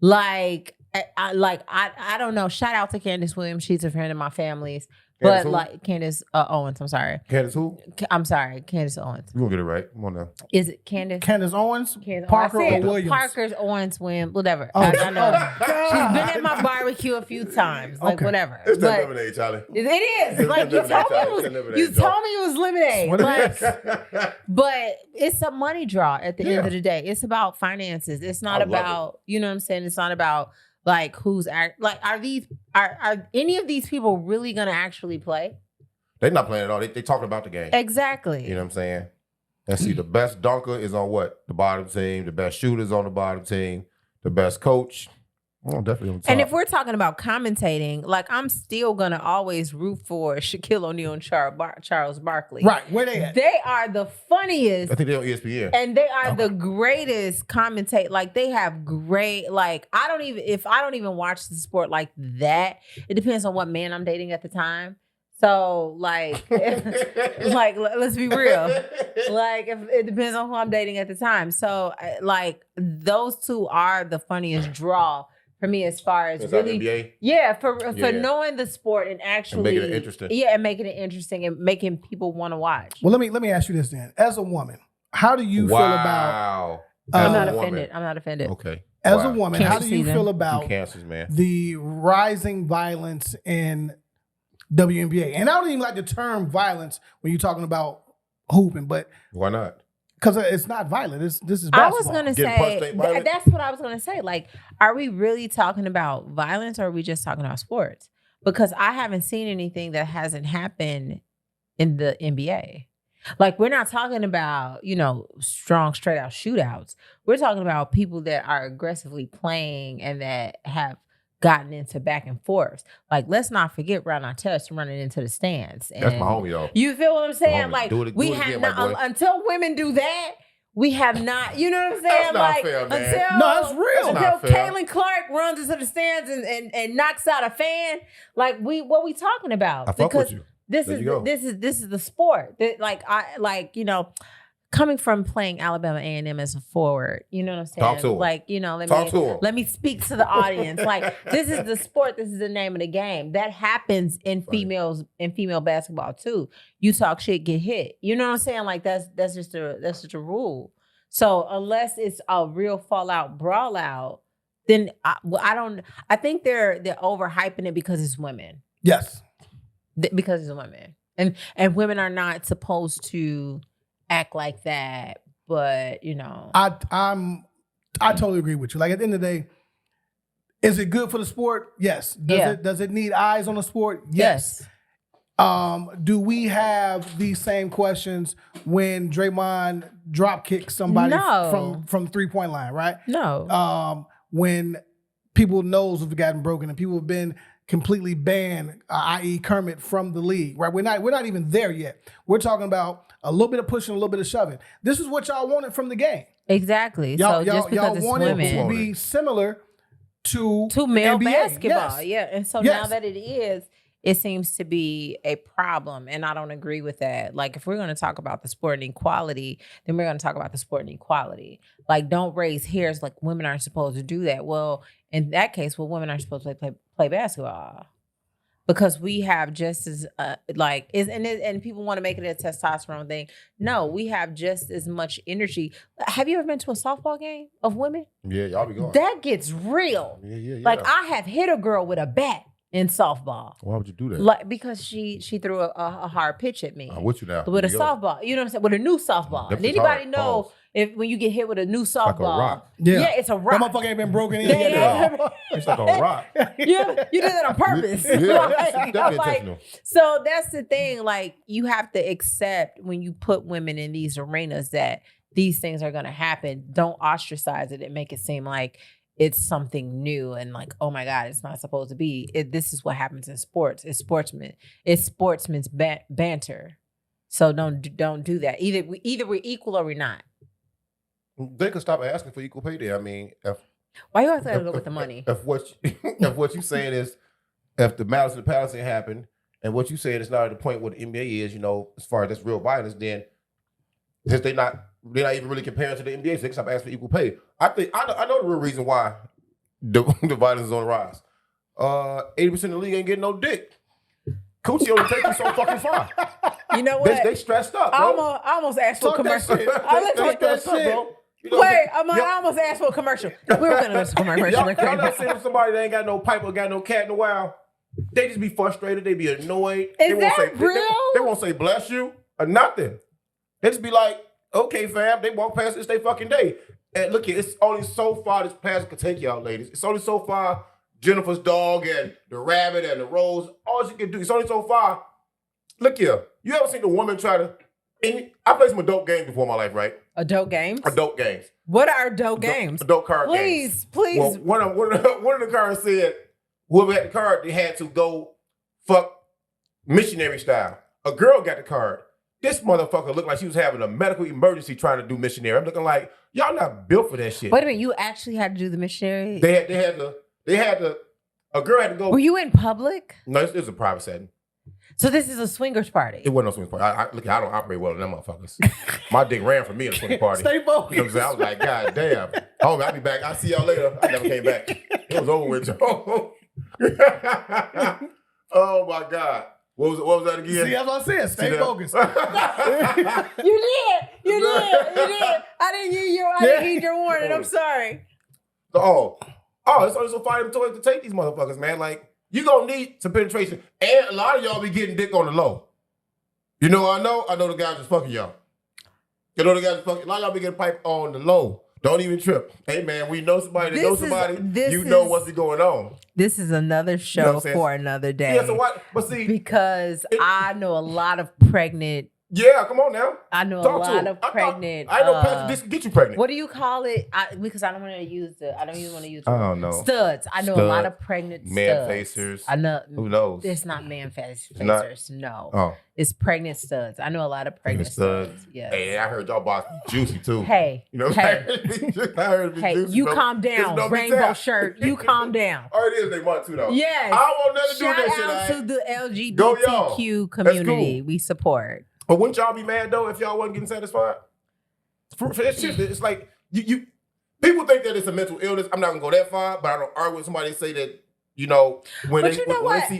Like, I don't know. Shout out to Candace Williams. She's a friend of my family's. But like Candace Owens, I'm sorry. Candace who? I'm sorry, Candace Owens. You gonna get it right. Come on now. Is it Candace? Candace Owens? Parker or Williams? Parker's Owens, Williams, whatever. Oh, I know. She's been at my barbecue a few times. Like, whatever. It's that lemonade, Charlie. It is. Like, you told me it was lemonade. Like, but it's a money draw at the end of the day. It's about finances. It's not about, you know what I'm saying? It's not about like are any of these people really gonna actually play? They're not playing at all. They talking about the game. Exactly. You know what I'm saying? And see, the best dunker is on what? The bottom team. The best shooter's on the bottom team. The best coach. Oh, definitely on the top. And if we're talking about commentating, like I'm still gonna always root for Shaquille O'Neal and Charles Barkley. Right, where they at? They are the funniest. I think they're on ESPN. And they are the greatest commentate. Like they have great. Like if I don't even watch the sport like that. It depends on what man I'm dating at the time. So like let's be real. Like if it depends on who I'm dating at the time. So like those two are the funniest draw For me, as far as Is that really, NBA? yeah, for Yeah. knowing the sport and actually making it interesting. Yeah, and making it interesting and making people want to watch. Well, let me ask you this then. As a woman, how do you feel about? I'm As not a woman. offended. I'm not offended. Okay. As a woman, how Cancer do you season. feel Two about cancers, man. the rising violence in WNBA? And I don't even like the term violence when you're talking about hooping, but Why not? because it's not violent. This is I was basketball. gonna Getting punched say ain't violent? that's what I was gonna say. Like, are we really talking about violence, or are we just talking about sports? Because I haven't seen anything that hasn't happened in the NBA. Like, we're not talking about, strong, straight out shootouts. We're talking about people that are aggressively playing and that have gotten into back and forth. Like, let's not forget Ron Artest running into the stands. That's my homie, though. You feel what I'm saying? homie. Like, Do it we again, have my not boy. Until women do that. We have not, you know what I'm saying? That's not like fair, man. until No, that's real. That's not until fair. Caitlin Clark runs into the stands and knocks out a fan, like what we talking about? I fuck with you. This There is you go. this is the sport. Coming from playing Alabama A&M as a forward, you know what I'm saying? Talk to him. Like, Talk to him. let me speak to the audience. Like, this is the sport. This is the name of the game. That happens in female basketball too. You talk shit, get hit. You know what I'm saying? Like, that's just a rule. So unless it's a real fallout brawl out, then I think they're overhyping it because it's women. Yes. Because it's women. And women are not supposed to act like that, but I totally agree with you. Like, at the end of the day, is it good for the sport? Yes. Does it need eyes on the sport? Yes. Do we have these same questions when Draymond drop kicks somebody No. from 3-point line, right? No. When people's nose have gotten broken and people have been completely banned, i.e. Kermit, from the league, right? We're not even there yet. We're talking about a little bit of pushing, a little bit of shoving. This is what y'all wanted from the game. Exactly. Y'all, So just because it's wanted women to be similar to male NBA. basketball. Yes. Yeah. And so Yes. now that it is, it seems to be a problem. And I don't agree with that. Like, if we're going to talk about the sport and equality, then we're going to talk about the sport and equality. Like, don't raise hairs like women aren't supposed to do that. Well, in that case, women are supposed to play basketball. Because we have just as and people want to make it a testosterone thing. No, we have just as much energy. Have you ever been to a softball game of women? Yeah, y'all be going. That gets real. Yeah. Like, I have hit a girl with a bat in softball. Why would you do that? Like, because she threw a hard pitch at me. I'm with you now. With a There you go. softball. You know what I'm saying? With a new softball. That's And anybody hard. know Pause. if when you get hit with a new softball. Like a rock. Yeah. It's a That rock. motherfucker ain't been broken in They yet ain't- at all. It's like a rock. you did that on purpose. Yeah, Like, it's definitely I'm like, intentional. so that's the thing. Like, you have to accept when you put women in these arenas that these things are going to happen. Don't ostracize it and make it seem like it's something new and like, oh my God, it's not supposed to be. This is what happens in sports. It's sportsman's banter. So don't do that. Either we're equal or we're not. They could stop asking for equal pay there. I mean, Why you always gotta go with the money? If what you saying is, if the malice and the palace ain't happened, and what you saying is not at the point where the NBA is, as far as that's real violence, then since they're not even really comparing to the NBA, so they can stop asking for equal pay. I think I know the real reason why the violence is on the rise. 80% of the league ain't getting no dick. Coochie only takes you so fucking far. You know what? They stressed up, bro. I almost asked for a Talk that commercial. shit. I They stressed up, bro. I almost asked for a commercial. We were gonna listen to a commercial. Y'all not seeing somebody that ain't got no pipe or got no cat in a while. They just be frustrated. They be annoyed. They won't that say, real? They won't say bless you or nothing. They just be like, okay, fam. They walk past this day fucking day. And look, it's only so far this pass can take y'all, ladies. It's only so far Jennifer's dog and the rabbit and the rose. All she can do. It's only so far. Look here. You ever seen the woman try to? I played some adult games before in my life, right? Adult games? Adult games. What are adult games? Adult card games. Please. Well, one of the cards said whoever had the card, they had to go fuck missionary style. A girl got the card. This motherfucker looked like she was having a medical emergency trying to do missionary. I'm looking like, y'all not built for that shit. Wait a minute, you actually had to do the missionary? They had to, a girl had to go. Were you in public? No, it was a private setting. So this is a swingers party. It wasn't no swingers party. I don't operate well in them motherfuckers. My dick ran from me at a swingers party. Stay focused. You know what I'm saying? I was like, God damn. Homie, I'll be back. I'll see y'all later. I never came back. It was over with, Joe. Oh my God. What was that again? See, that's what I said. Stay focused. You did. I didn't heed your warning. I'm sorry. It's so fire toys to take these motherfuckers, man. Like, you gonna need some penetration. And a lot of y'all be getting dick on the low. You know what I know? I know the guys just fucking y'all. You know the guys just fucking. A lot of y'all be getting pipe on the low. Don't even trip. Hey, man, we know somebody that knows somebody. You know what's going on. This is another show for another day. Yeah, so what? But see. Because I know a lot of pregnant. Yeah, come on now. I know a lot of pregnant. I know Pastor Dick can get you pregnant. What do you call it? Because I don't want to use I don't even want to use the I don't know. Studs. I know a lot of pregnant man studs. facers. I know. Who knows? It's not man facers. No. Oh. It's pregnant studs. I know a lot of pregnant studs. Yeah. Hey, I heard y'all boss be juicy too. Hey. You know what I'm saying? I heard it be juicy. You calm down. Rainbow shirt. You calm down. Oh, it is they want to though. Yes. I don't want nothing to do with that shit. Shout out to the LGBTQ community. We support. But wouldn't y'all be mad though if y'all wasn't getting satisfied? For that shit, it's like you people think that it's a mental illness. I'm not gonna go that far, but I don't argue with somebody that say that, when they see,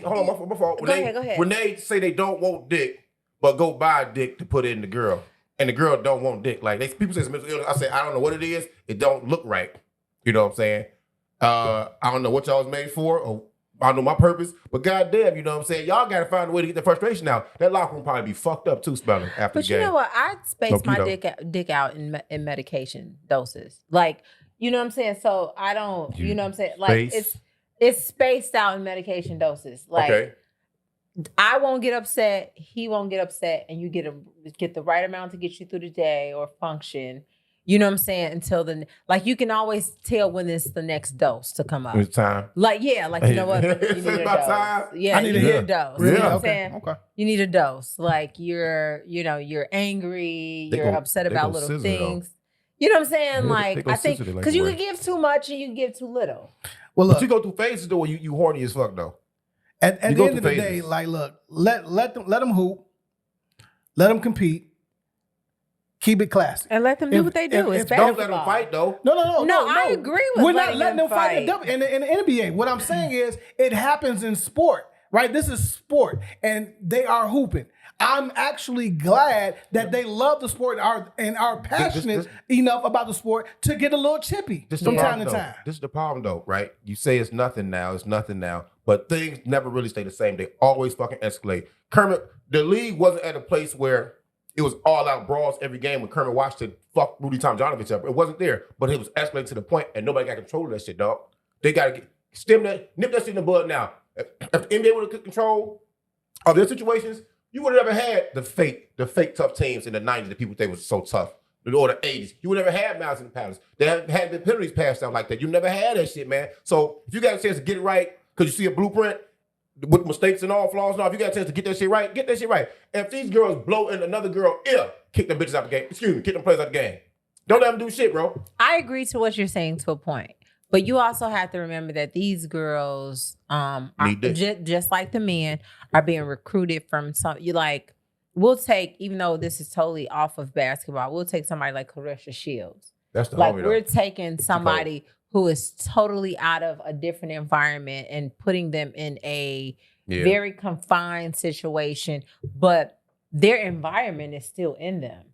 hold on, my fault. Go ahead. When they say they don't want dick, but go buy a dick to put in the girl, and the girl don't want dick. Like people say it's a mental illness. I say I don't know what it is. It don't look right. You know what I'm saying? I don't know what y'all was made for, or I don't know my purpose, but goddamn, you know what I'm saying? Y'all got to find a way to get the frustration out. That locker room probably be fucked up too, spelling after the game. But you know what? I space my dick out in medication doses. Like, you know what I'm saying? So I don't, you know what I'm saying? Like it's spaced out in medication doses. Like I won't get upset, he won't get upset, and you get the right amount to get you through the day or function. You know what I'm saying? Until you can always tell when it's the next dose to come up. It's time. You know what? You need a dose. Time. Yeah, you need a dose. Really? You know what I'm saying? Okay. You need a dose. Like you're angry, you're upset about little things. You know what I'm saying? Yeah, like I think because you can give too much and you can give too little. Well, look, but you go through phases though where you horny as fuck though. At the end of the day, like, look, let them hoop, let them compete. Keep it classy. And let them do what they do. Don't let them fight, though. No. I agree with We're not letting them fight in the NBA. What I'm saying is it happens in sport, right? This is sport, and they are hooping. I'm actually glad that they love the sport and are passionate enough about the sport to get a little chippy from time to time. This is the problem, though, right? You say it's nothing now, but things never really stay the same. They always fucking escalate. Kermit, the league wasn't at a place where it was all-out brawls every game when Kermit Washington fucked Rudy Tomjanovich up. It wasn't there, but it was escalating to the point, and nobody got control of that shit, dog. They got to nip that shit in the bud now. If the NBA would have control of their situations, you would have never had the fake tough teams in the 90s, the people they were so tough, or the 80s. You would never had Mounds and Paddles. They haven't had the penalties passed out like that. You never had that shit, man. So if you got a chance to get it right, because you see a blueprint, with mistakes and all, flaws and all, if you got a chance to get that shit right, get that shit right. And if these girls blow in another girl ear, kick them bitches out the game. Kick them players out the game. Don't let them do shit, bro. I agree to what you're saying to a point. But you also have to remember that these girls, are just like the men, are being recruited from we'll take, even though this is totally off of basketball, we'll take somebody like Clarissa Shields. That's the homie, we're taking somebody who is totally out of a different environment and putting them in a very confined situation, but their environment is still in them.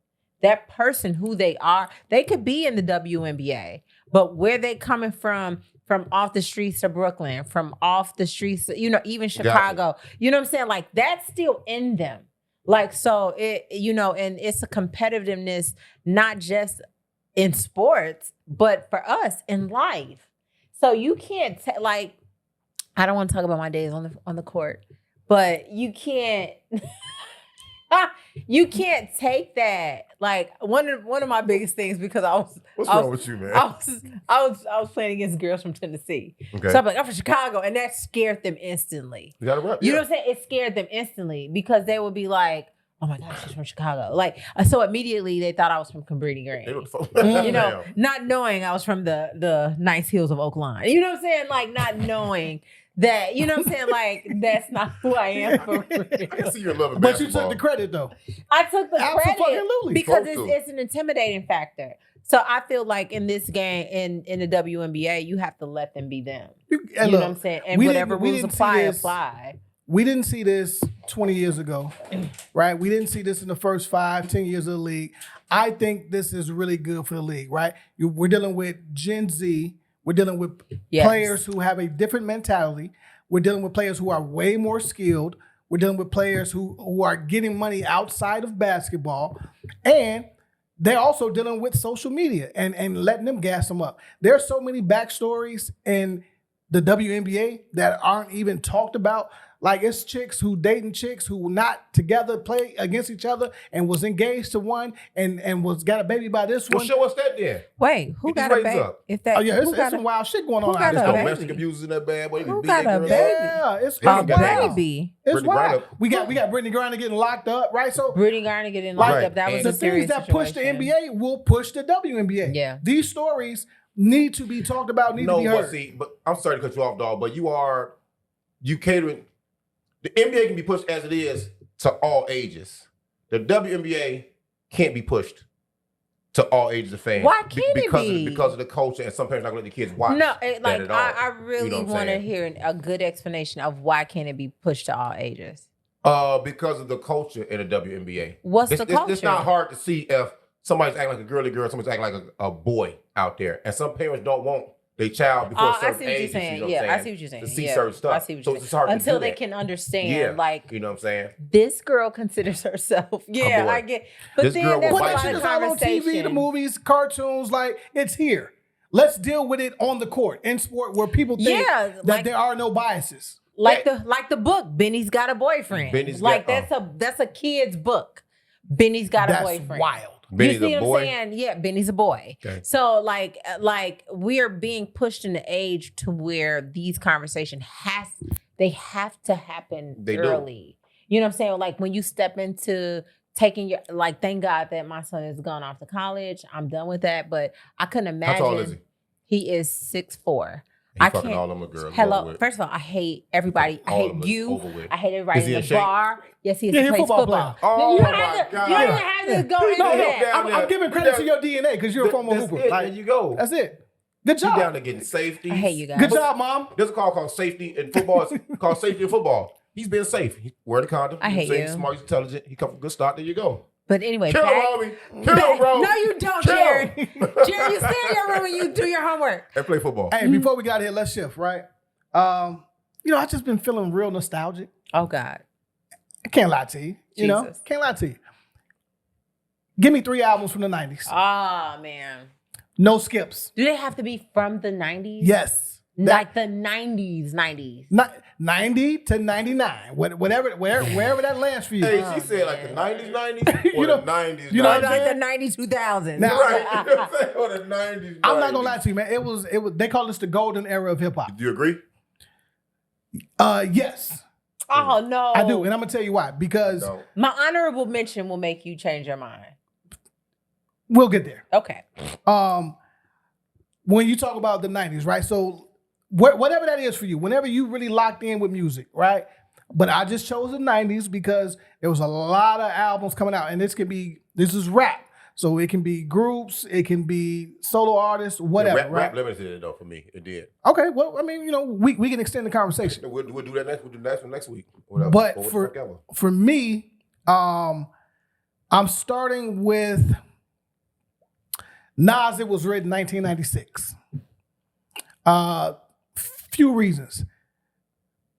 That person who they are, they could be in the WNBA, but where they coming from off the streets of Brooklyn, from off the streets, even Chicago, you know what I'm saying? Like that's still in them. Like, so it, and it's a competitiveness, not just in sports, but for us in life. So you can't I don't want to talk about my days on the court, but you can't you can't take that. Like one of my biggest things, because what's wrong with you, man? I was playing against girls from Tennessee. Okay. So I'm like, I'm from Chicago, and that scared them instantly. You know what I'm saying? It scared them instantly because they would be like, oh my gosh, she's from Chicago. So immediately they thought I was from Cabrini Green. Not knowing I was from the nice hills of Oak Lawn. You know what I'm saying? Like not knowing. that, you know what I'm saying? Like, that's not who I am for real. I can see you in love with But you basketball. took the credit though. I took the credit Absolutely. because Supposed to. it's an intimidating factor. So I feel like in this game, in the WNBA, you have to let them be them. You know what I'm saying? And whatever rules apply. We didn't see this 20 years ago, right? We didn't see this in the first 5-10 years of the league. I think this is really good for the league, right? We're dealing with Gen Z. We're dealing with players who have a different mentality. We're dealing with players who are way more skilled. We're dealing with players who are getting money outside of basketball. And they're also dealing with social media and letting them gas them up. There are so many backstories in the WNBA that aren't even talked about. Like, it's chicks who dating chicks who not together, play against each other, and was engaged to one and got a baby by this one. Well, show us that then. Wait, who Get got these a baby? ratings up. If that, It's some wild shit going on out got there. a There's baby? domestic abusers in that bad boy. Who got a baby? Yeah, it's A wild. baby. It's Brittany wild. Griner. We got Brittany Griner getting locked up, right? So Brittany Griner getting locked Right. up. That was And a the serious things that push the situation. NBA will push the WNBA. Yeah. These stories need to be talked about, need to be heard. But I'm sorry to cut you off, dog, but you catering. The NBA can be pushed as it is to all ages. The WNBA can't be pushed to all ages of fans. Why can't it be? Because of the culture, and some parents not going to let the kids watch. No, that at all. I really You know what I'm want to saying? hear a good explanation of why can't it be pushed to all ages. Because of the culture in the WNBA. What's the culture? It's not hard to see if somebody's acting like a girly girl, somebody's acting like a boy out there, and some parents don't want their child before a I certain see what you're age. saying. You know Yeah, what I'm I see what you're saying. To see Yeah, certain stuff. I see what So you're it's saying. hard Until to do they that. can understand, Yeah, like, you know what I'm saying? this girl considers herself. Yeah, boy. I get. But This then girl there's a will But fight that lot shit of is all on TV, the conversation. movies, cartoons, like, it's here. Let's deal with it on the court, in sport, where people think that there are no biases. Like the book, Benny's Got a Boyfriend. That's a kid's book. Benny's got a boyfriend. That's wild. Benny's you see a what boy. I'm saying? Yeah, Benny's a boy. Okay. So like we are being pushed in the age to where these conversations have to happen They do. early. You know what I'm saying? Like when you step into taking your, like, thank God that my son has gone off to college. I'm done with that. But I couldn't imagine. How tall is he? He is 6'4". He fucking all them girls. Hello. First of all, I hate everybody. I All hate of them you. over with. I hate everybody Is he in in the shape? bar. Yes, he is. Yeah, He he's a plays football football. player. Oh, you don't my have to, God. You don't even have to go into No, that. no, I'm giving credit to your DNA because you're a former That's hooper. it. Like, There you go. that's it. Good You down job. there getting safety. I hate you guys. Good job, Mom. There's a call called safety in football. It's called safety in football. He's been safe. He wear the condom. I hate He's you. Smart, he's intelligent. He come from a good start. There you go. But anyway, Kill back- homie. Kill, bro. No, you don't, Kill. Jerry. Jerry, you stay in your room and you do your homework. And play football. Hey, before we got here, let's shift, right? I just been feeling real nostalgic. Oh God. I can't lie to you. You know, Jesus. can't lie to you. Give me 3 albums from the 90s. Oh man. No skips. Do they have to be from the 90s? Yes. Like the 90s. 90 to 99. Wherever that lands for you. Hey, she said like the 90s, or You know- the 90s, you know what I'm Like saying? the 90s, 2000s. Now- Right. You know what I'm saying? Or the 90s. I'm not gonna lie to you, man. It was they call this the golden era of hip hop. Do you agree? Yes, Oh no. I do, and I'm gonna tell you why. Because No. My honorable mention will make you change your mind. we'll get there. Okay. When you talk about the 90s, right? So whatever that is for you, whenever you really locked in with music, right? But I just chose the 90s because there was a lot of albums coming out, and this is rap. So it can be groups, it can be solo artists, whatever, rap, right? rap limited it though for me. It did. Okay, well, I mean, we can extend the conversation. We'll do that next. We'll do that next week. Whatever. But Or what the for fuck ever. for me, I'm starting with Nas. It was written 1996. Few reasons.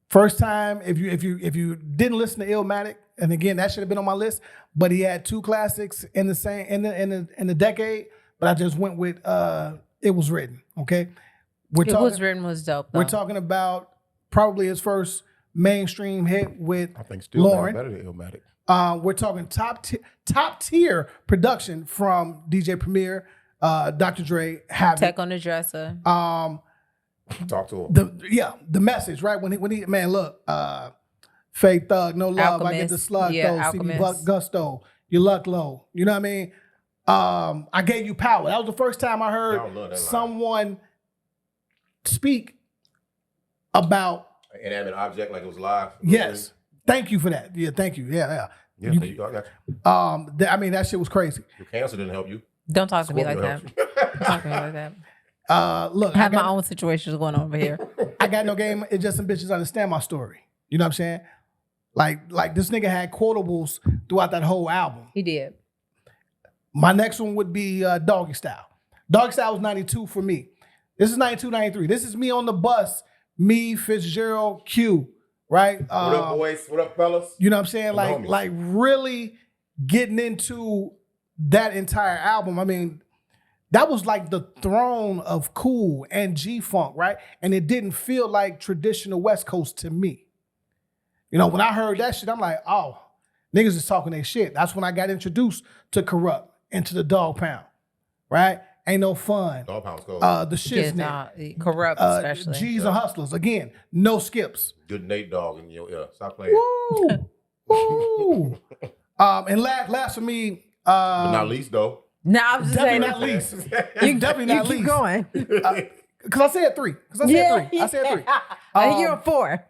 First time, if you didn't listen to Illmatic, and again that should have been on my list, but he had 2 classics in the same in the decade. But I just went with It Was Written. Okay, It Was Written was dope. Though. We're talking about probably his first mainstream hit with I think still Lauren. better than Illmatic. We're talking top tier production from DJ Premier, Dr. Dre, Havoc. Tech on the Dresser. Talk to him. The message, right? When he man, look, fake thug, no love, I get the Alchemist. slug Yeah, though, Alchemist. CB gusto, your luck low. You know what I mean? I gave you power. That was the first time I Y'all love heard that line. someone speak about An inanimate object, like it was live. Yes. Thank you for that. Yeah, thank you. Yeah. Yeah, there you go. I got you. I mean, that shit was crazy. Your cancer didn't help you. Don't talk to me like Scorpio that. helped Don't talk to me like that. Look, I have my own situations going on over here. I got no game. It's just some bitches understand my story. You know what I'm saying? Like this nigga had quotables throughout that whole album. He did. My next one would be Doggy Style. Doggy Style was 92 for me. This is 92, 93. This is me on the bus. Me, Fitzgerald, Q, right? What up, boys? What up, fellas? You know what I'm saying? And Like, homies. like really getting into that entire album. I mean, that was like the throne of cool and G-Funk, right? And it didn't feel like traditional West Coast to me. You know, when I heard that shit, I'm like, oh, niggas is talking their shit. That's when I got introduced to Corrupt and to the Dog Pound, right? Ain't no fun. Dog Pound's cold. The Shiznit. Corrupt, especially. G's and Hustlers. Again, no skips. Good Nate Dogg in your ear. Stop playing. Woo! Woo! And last for me, But not least, though. No, I was just saying. definitely not least. You definitely not keep least. going. Because I said three. I said three. I think you're on 4.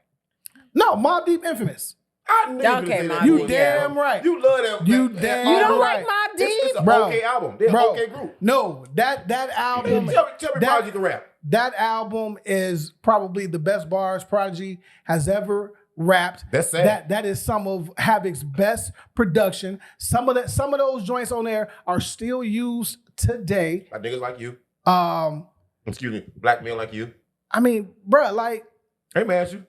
No, Mobb Deep Infamous. I knew Okay, you say that. Mobb You Deep, damn right. You love that. You that- damn You don't right. like Mobb It's Deep? an Bro. okay album. They're an Bro, okay group. no, that album. Tell me that- Prodigy can rap. That album is probably the best bars Prodigy has ever rapped. That's sad. That is some of Havoc's best production. Some of those joints on there are still used today. Like niggas like you. Um, Excuse me. Black men like you. I mean, bruh, like Ain't mad at you.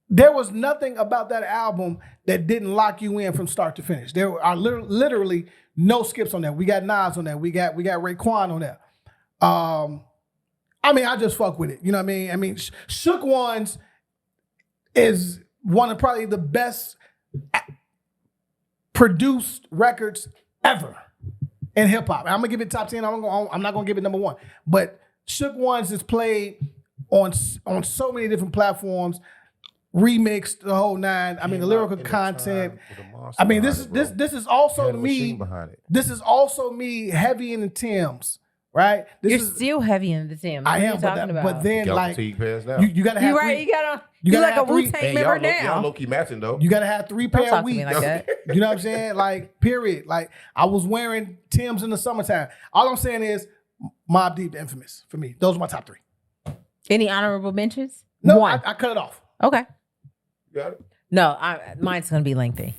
there was nothing about that album that didn't lock you in from start to finish. There are literally no skips on that. We got Nas on that. We got Raekwon on that. I mean, I just fuck with it. You know what I mean? Shook Ones is one of probably the best produced records ever in hip hop. I'm gonna give it top 10. I'm not gonna give it number 1. But Shook Ones is played on so many different platforms, remixed the whole 9. I mean, the lyrical content. I mean, this is also me. This is also me heavy in the Timbs, right? You're still heavy in the Tim. I What are am, you talking about? but then like you you gotta have You right? three, You gotta like a have three- Wu-Tang Hey, member y'all now. low key matching though. you gotta have 3 Don't pair talk of to me weeks. like that. You know what I'm saying? Like, period. Like, I was wearing Timbs in the summertime. All I'm saying is Mobb Deep, Infamous for me. Those are my top 3. Any honorable mentions? No, 1. I cut it off. Okay. Got it? No, mine's gonna be lengthy.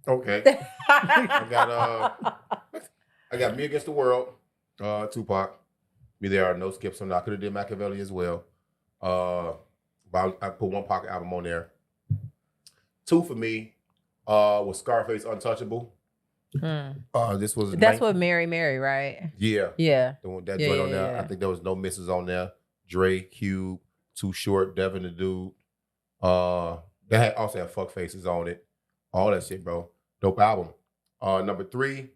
Okay. I got Me Against the World, Tupac. Me There Are No Skips on that. I could have did Machiavelli as well. But I put one Pac album on there. 2 for me was Scarface Untouchable. This was That's what Mary, right? Yeah. Yeah. That Yeah, joint on yeah, there. yeah. I think there was no misses on there. Dre, Cube, Too Short, Devin the Dude. They also had Fuck Faces on it. All that shit, bro. Dope album. Number 3,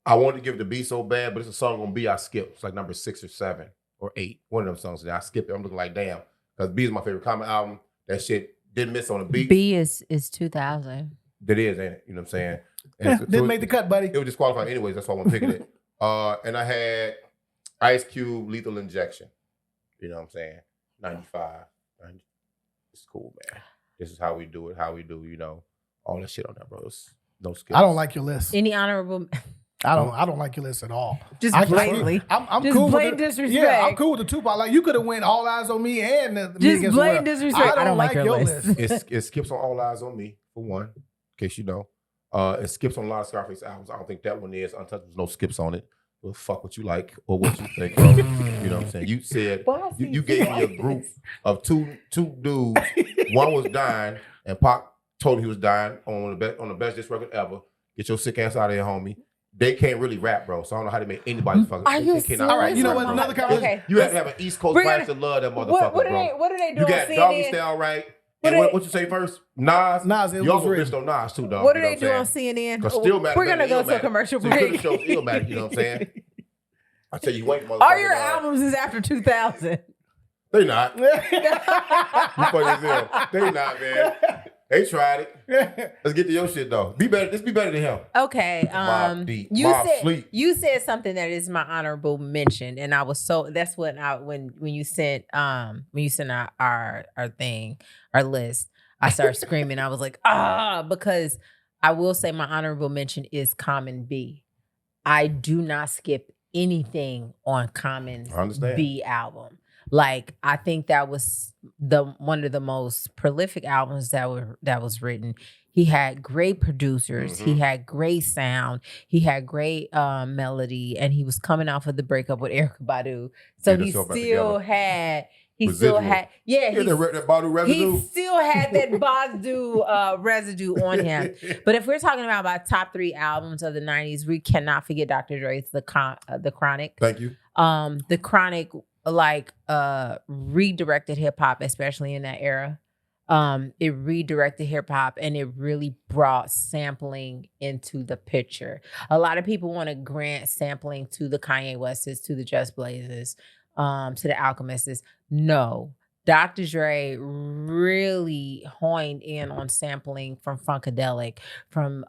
I wanted to give it to B so bad, but it's a song on B I skipped. It's like number 6 or 7 or 8. One of them songs that I skipped it. I'm looking like, damn. Because B is my favorite common album. That shit didn't miss on the beat. B is 2000. That is, ain't it? You know what I'm saying? Yeah, so didn't make the cut, buddy. it was disqualified anyways. That's why I want to pick it. And I had Ice Cube, Lethal Injection. You know what I'm saying? 95. 90. It's cool, man. This is how we do it. How we do, you know, all that shit on there, bro. It's no skips. I don't like your list. Any honorable? I don't like your list at all. Just I- blatantly. I'm Just cool blatant with the, disrespect. Yeah, I'm cool with the Tupac. Like, you could have went All Eyes on Me and the Me Just Against the blatant World. disrespect. I don't like your list. It skips on All Eyes on Me, for one, in case you know. It skips on a lot of Scarface albums. I don't think that one is. Untouchable's no skips on it. Well, fuck what you like or what you think, bro. You know what I'm saying? You said you gave me a group of two dudes. One was dying, and Pac told him he was dying on the best diss record ever. Get your sick ass out of here, homie. They can't really rap, bro. So I don't know how they make anybody fucking. Are you they cannot All right, you know rap, what? bro. Another conversation. Okay. You have to have an East Coast We're blast gonna- to love that motherfucker, bro. What do they do You on got Doggy CNN? Style, right? What And they- what you say first? Nas. Nas, it You was also written. bitched on Nas too, dog. What do you know they do on I'm saying? CNN? 'Cause Stillmatic We're gonna better go than to a Illmatic. commercial So you could've break. showed Illmatic, you know what I'm saying? I tell you, wait, motherfucker. All your albums is after 2000. They not. You funny as hell. They not, man. They tried it. Let's get to your shit though. Be better. Let's be better than him. Okay. Mobb Deep. You Mobb said Sleep. you said something that is my honorable mention, and I was so that's what I when you sent our thing, our list, I started screaming. I was like, because I will say my honorable mention is Common B. I do not skip anything on Common's B album. Like, I think that was one of the most prolific albums that was written. He had great producers. He had great sound. He had great melody, and he was coming off of the breakup with Erykah Badu. So he still had. He still had that Badu residue. He still had that Badu residue on him. But if we're talking about top 3 albums of the 90s, we cannot forget Dr. Dre's The Chronic. Thank you. The Chronic redirected hip hop, especially in that era. It redirected hip hop, and it really brought sampling into the picture. A lot of people want to grant sampling to the Kanye Wests, to the Just Blazes, to the Alchemists. No, Dr. Dre really honed in on sampling from Funkadelic, from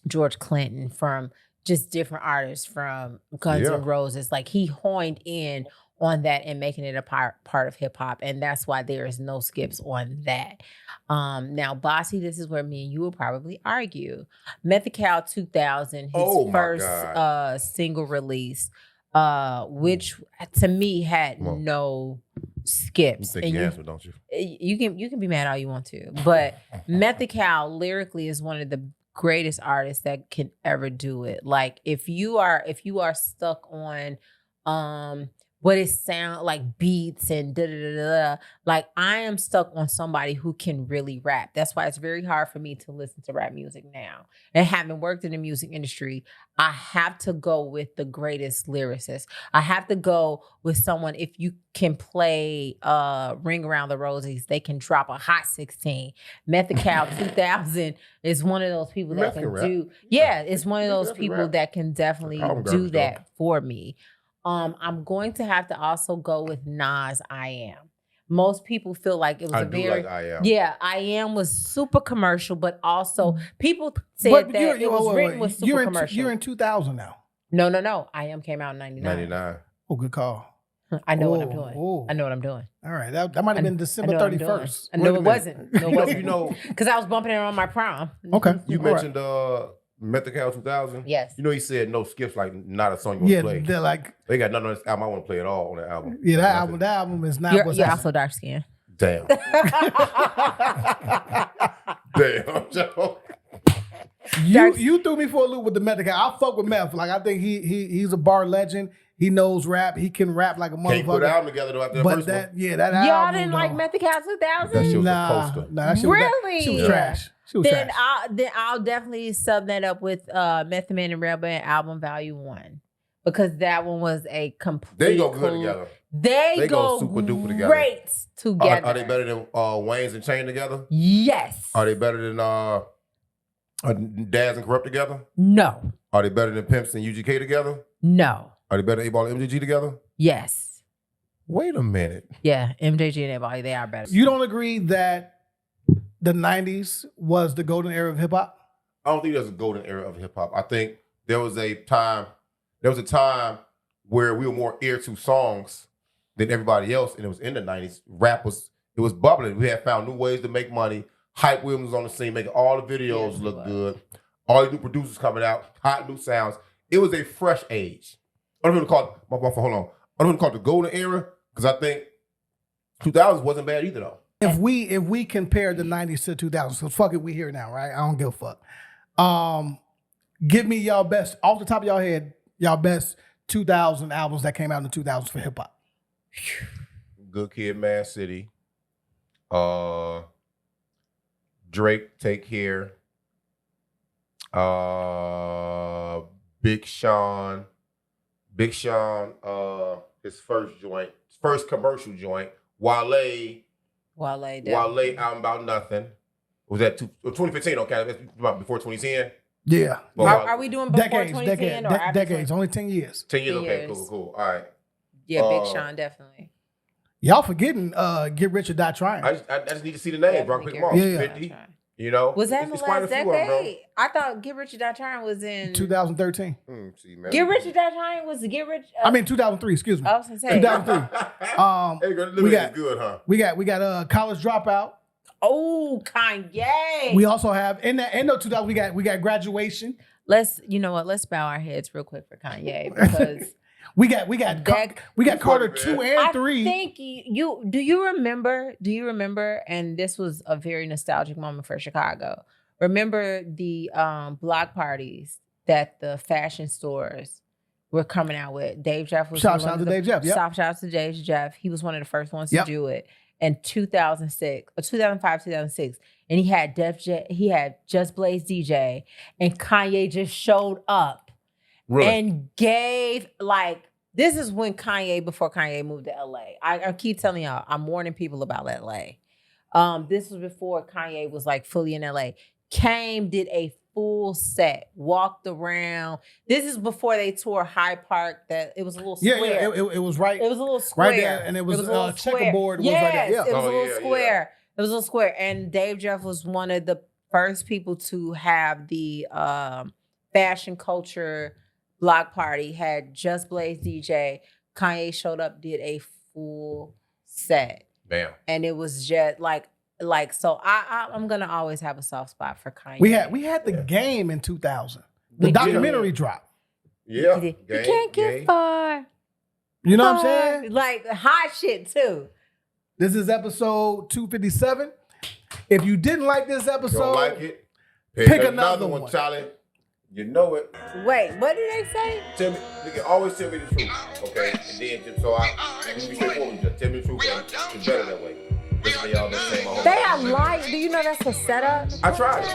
George Clinton, from just different artists, from Guns N' Roses. Like, he honed in on that and making it a part of hip hop, and that's why there is no skips on that. Now, Bossy, this is where me and you will probably argue. Mythical 2000, his first single release, which to me had no skips. You think you answer, don't you? You can be mad all you want to, but Mythical lyrically is one of the greatest artists that can ever do it. Like, if you are stuck on what it sound like, beats and da-da-da-da. Like, I am stuck on somebody who can really rap. That's why it's very hard for me to listen to rap music now. And having worked in the music industry, I have to go with the greatest lyricist. I have to go with someone, if you can play Ring Around the Rosies, they can drop a hot 16. Mythical 2000 is one of those people that can do. Yeah, it's one of those people that can definitely do that for me. I'm going to have to also go with Nas' I Am. Most people feel like it was I Am. Yeah, I Am was super commercial, but also people said that it was written with super commercial. You're in 2000 now. No. I Am came out in 99. Oh, good call. I know what I'm doing. I know what I'm doing. All right, that might have been December 31st. No, it wasn't. No, it wasn't. Because I was bumping it on my prom. Okay. You mentioned Mythical 2000? Yes. You know, he said no skips, like not a song you want to play. They're like, they got nothing on this album I want to play at all on that album. Yeah, that album is not what's You're also dark skinned. Damn. Damn, Joe. You threw me for a loop with the Mythical. I fuck with Meth. Like, I think he's a bar legend. He knows rap. He can rap like a motherfucker. Can't put an album together though after the first one. That album. Y'all didn't like Mythical 2000? That shit was a poster. Nah, she was trash. Then I'll definitely sub that up with Method Man and Rebel and Album Value 1. Because that one was a complete. They go good together. They go super duper together. Great together. Are they better than Wayne's and Chain together? Yes. Are they better than Daz and Corrupt together? No. Are they better than Pimps and UGK together? No. Are they better than A-Ball and MJG together? Yes. Wait a minute. Yeah, MJG and A-Ball, they are better. You don't agree that the 90s was the golden era of hip hop? I don't think there's a golden era of hip hop. I think there was a time where we were more ear to songs than everybody else, and it was in the 90s. Rap was bubbling. We had found new ways to make money. Hype Williams was on the scene, making all the videos look good. All the new producers coming out, hot new sounds. It was a fresh age. I don't even call it, I don't even call it the golden era, because I think 2000s wasn't bad either though. If we compare the 90s to 2000s, so fuck it, we here now, right? I don't give a fuck. Give me y'all best, off the top of y'all head, y'all best 2000 albums that came out in the 2000s for hip hop. Good Kid, Mad City. Drake, Take Care. Big Sean, his first commercial joint. Wale, album About Nothing. Was that 2015? Okay, that's about before 2010. Yeah. Are we doing before 2010 or after decades? Only 10 years. 10 years. Okay, cool. All right. Yeah, Big Sean definitely. Y'all forgetting Get Rich or Die Trying. I just need to see the name, bro. Quick mark. Yeah. 50. You know, Was that in the quite last a few of them, bro. decade? I thought Get Rich or Die Trying was in 2013. See, man. Get Rich or Die Trying was Get Rich. I mean 2003. Excuse me. I was gonna say 2003. Hey, girl, we got good, huh? We got College Dropout. Oh, Kanye. We also have in the 2000 we got Graduation. You know what? Let's bow our heads real quick for Kanye because we got Carter 2 and 3. I think do you remember? And this was a very nostalgic moment for Chicago. Remember the block parties that the fashion stores were coming out with? Dave Jeff was shout out to Dave Jeff. Yep. Shout out to Dave Jeff. He was one of the first ones to Yep. do it in 2006 or 2005, 2006. And he had Just Blaze DJ, and Kanye just showed up and gave this is when before Kanye moved to LA. I keep telling y'all, I'm warning people about LA. This was before Kanye was fully in LA. Came, did a full set, walked around. This is before they toured Hyde Park. That it was a little square. Yeah, it was right. It was a little square, right there, and it was checkerboard. Yes, was right there. Yeah. it was a little square. It was a little square, and Dave Jeff was one of the first people to have the fashion culture block party. Had Just Blaze DJ. Kanye showed up, did a full set. Bam. And it was just so I'm gonna always have a soft spot for Kanye. We had the game in 2000. The documentary dropped. Yeah. You can't get far. You know what I'm saying? Like hot shit too. This is episode 257. If you didn't like this episode, Don't like it, pick another one, Charlie. You know it. Wait, what did they say? Tell me, nigga, always tell me the truth, okay? And then, so you be straightforward, just tell me the truth, and it's better that way. Listen to y'all that same. They are lying. Do you know that's a setup? I tried it.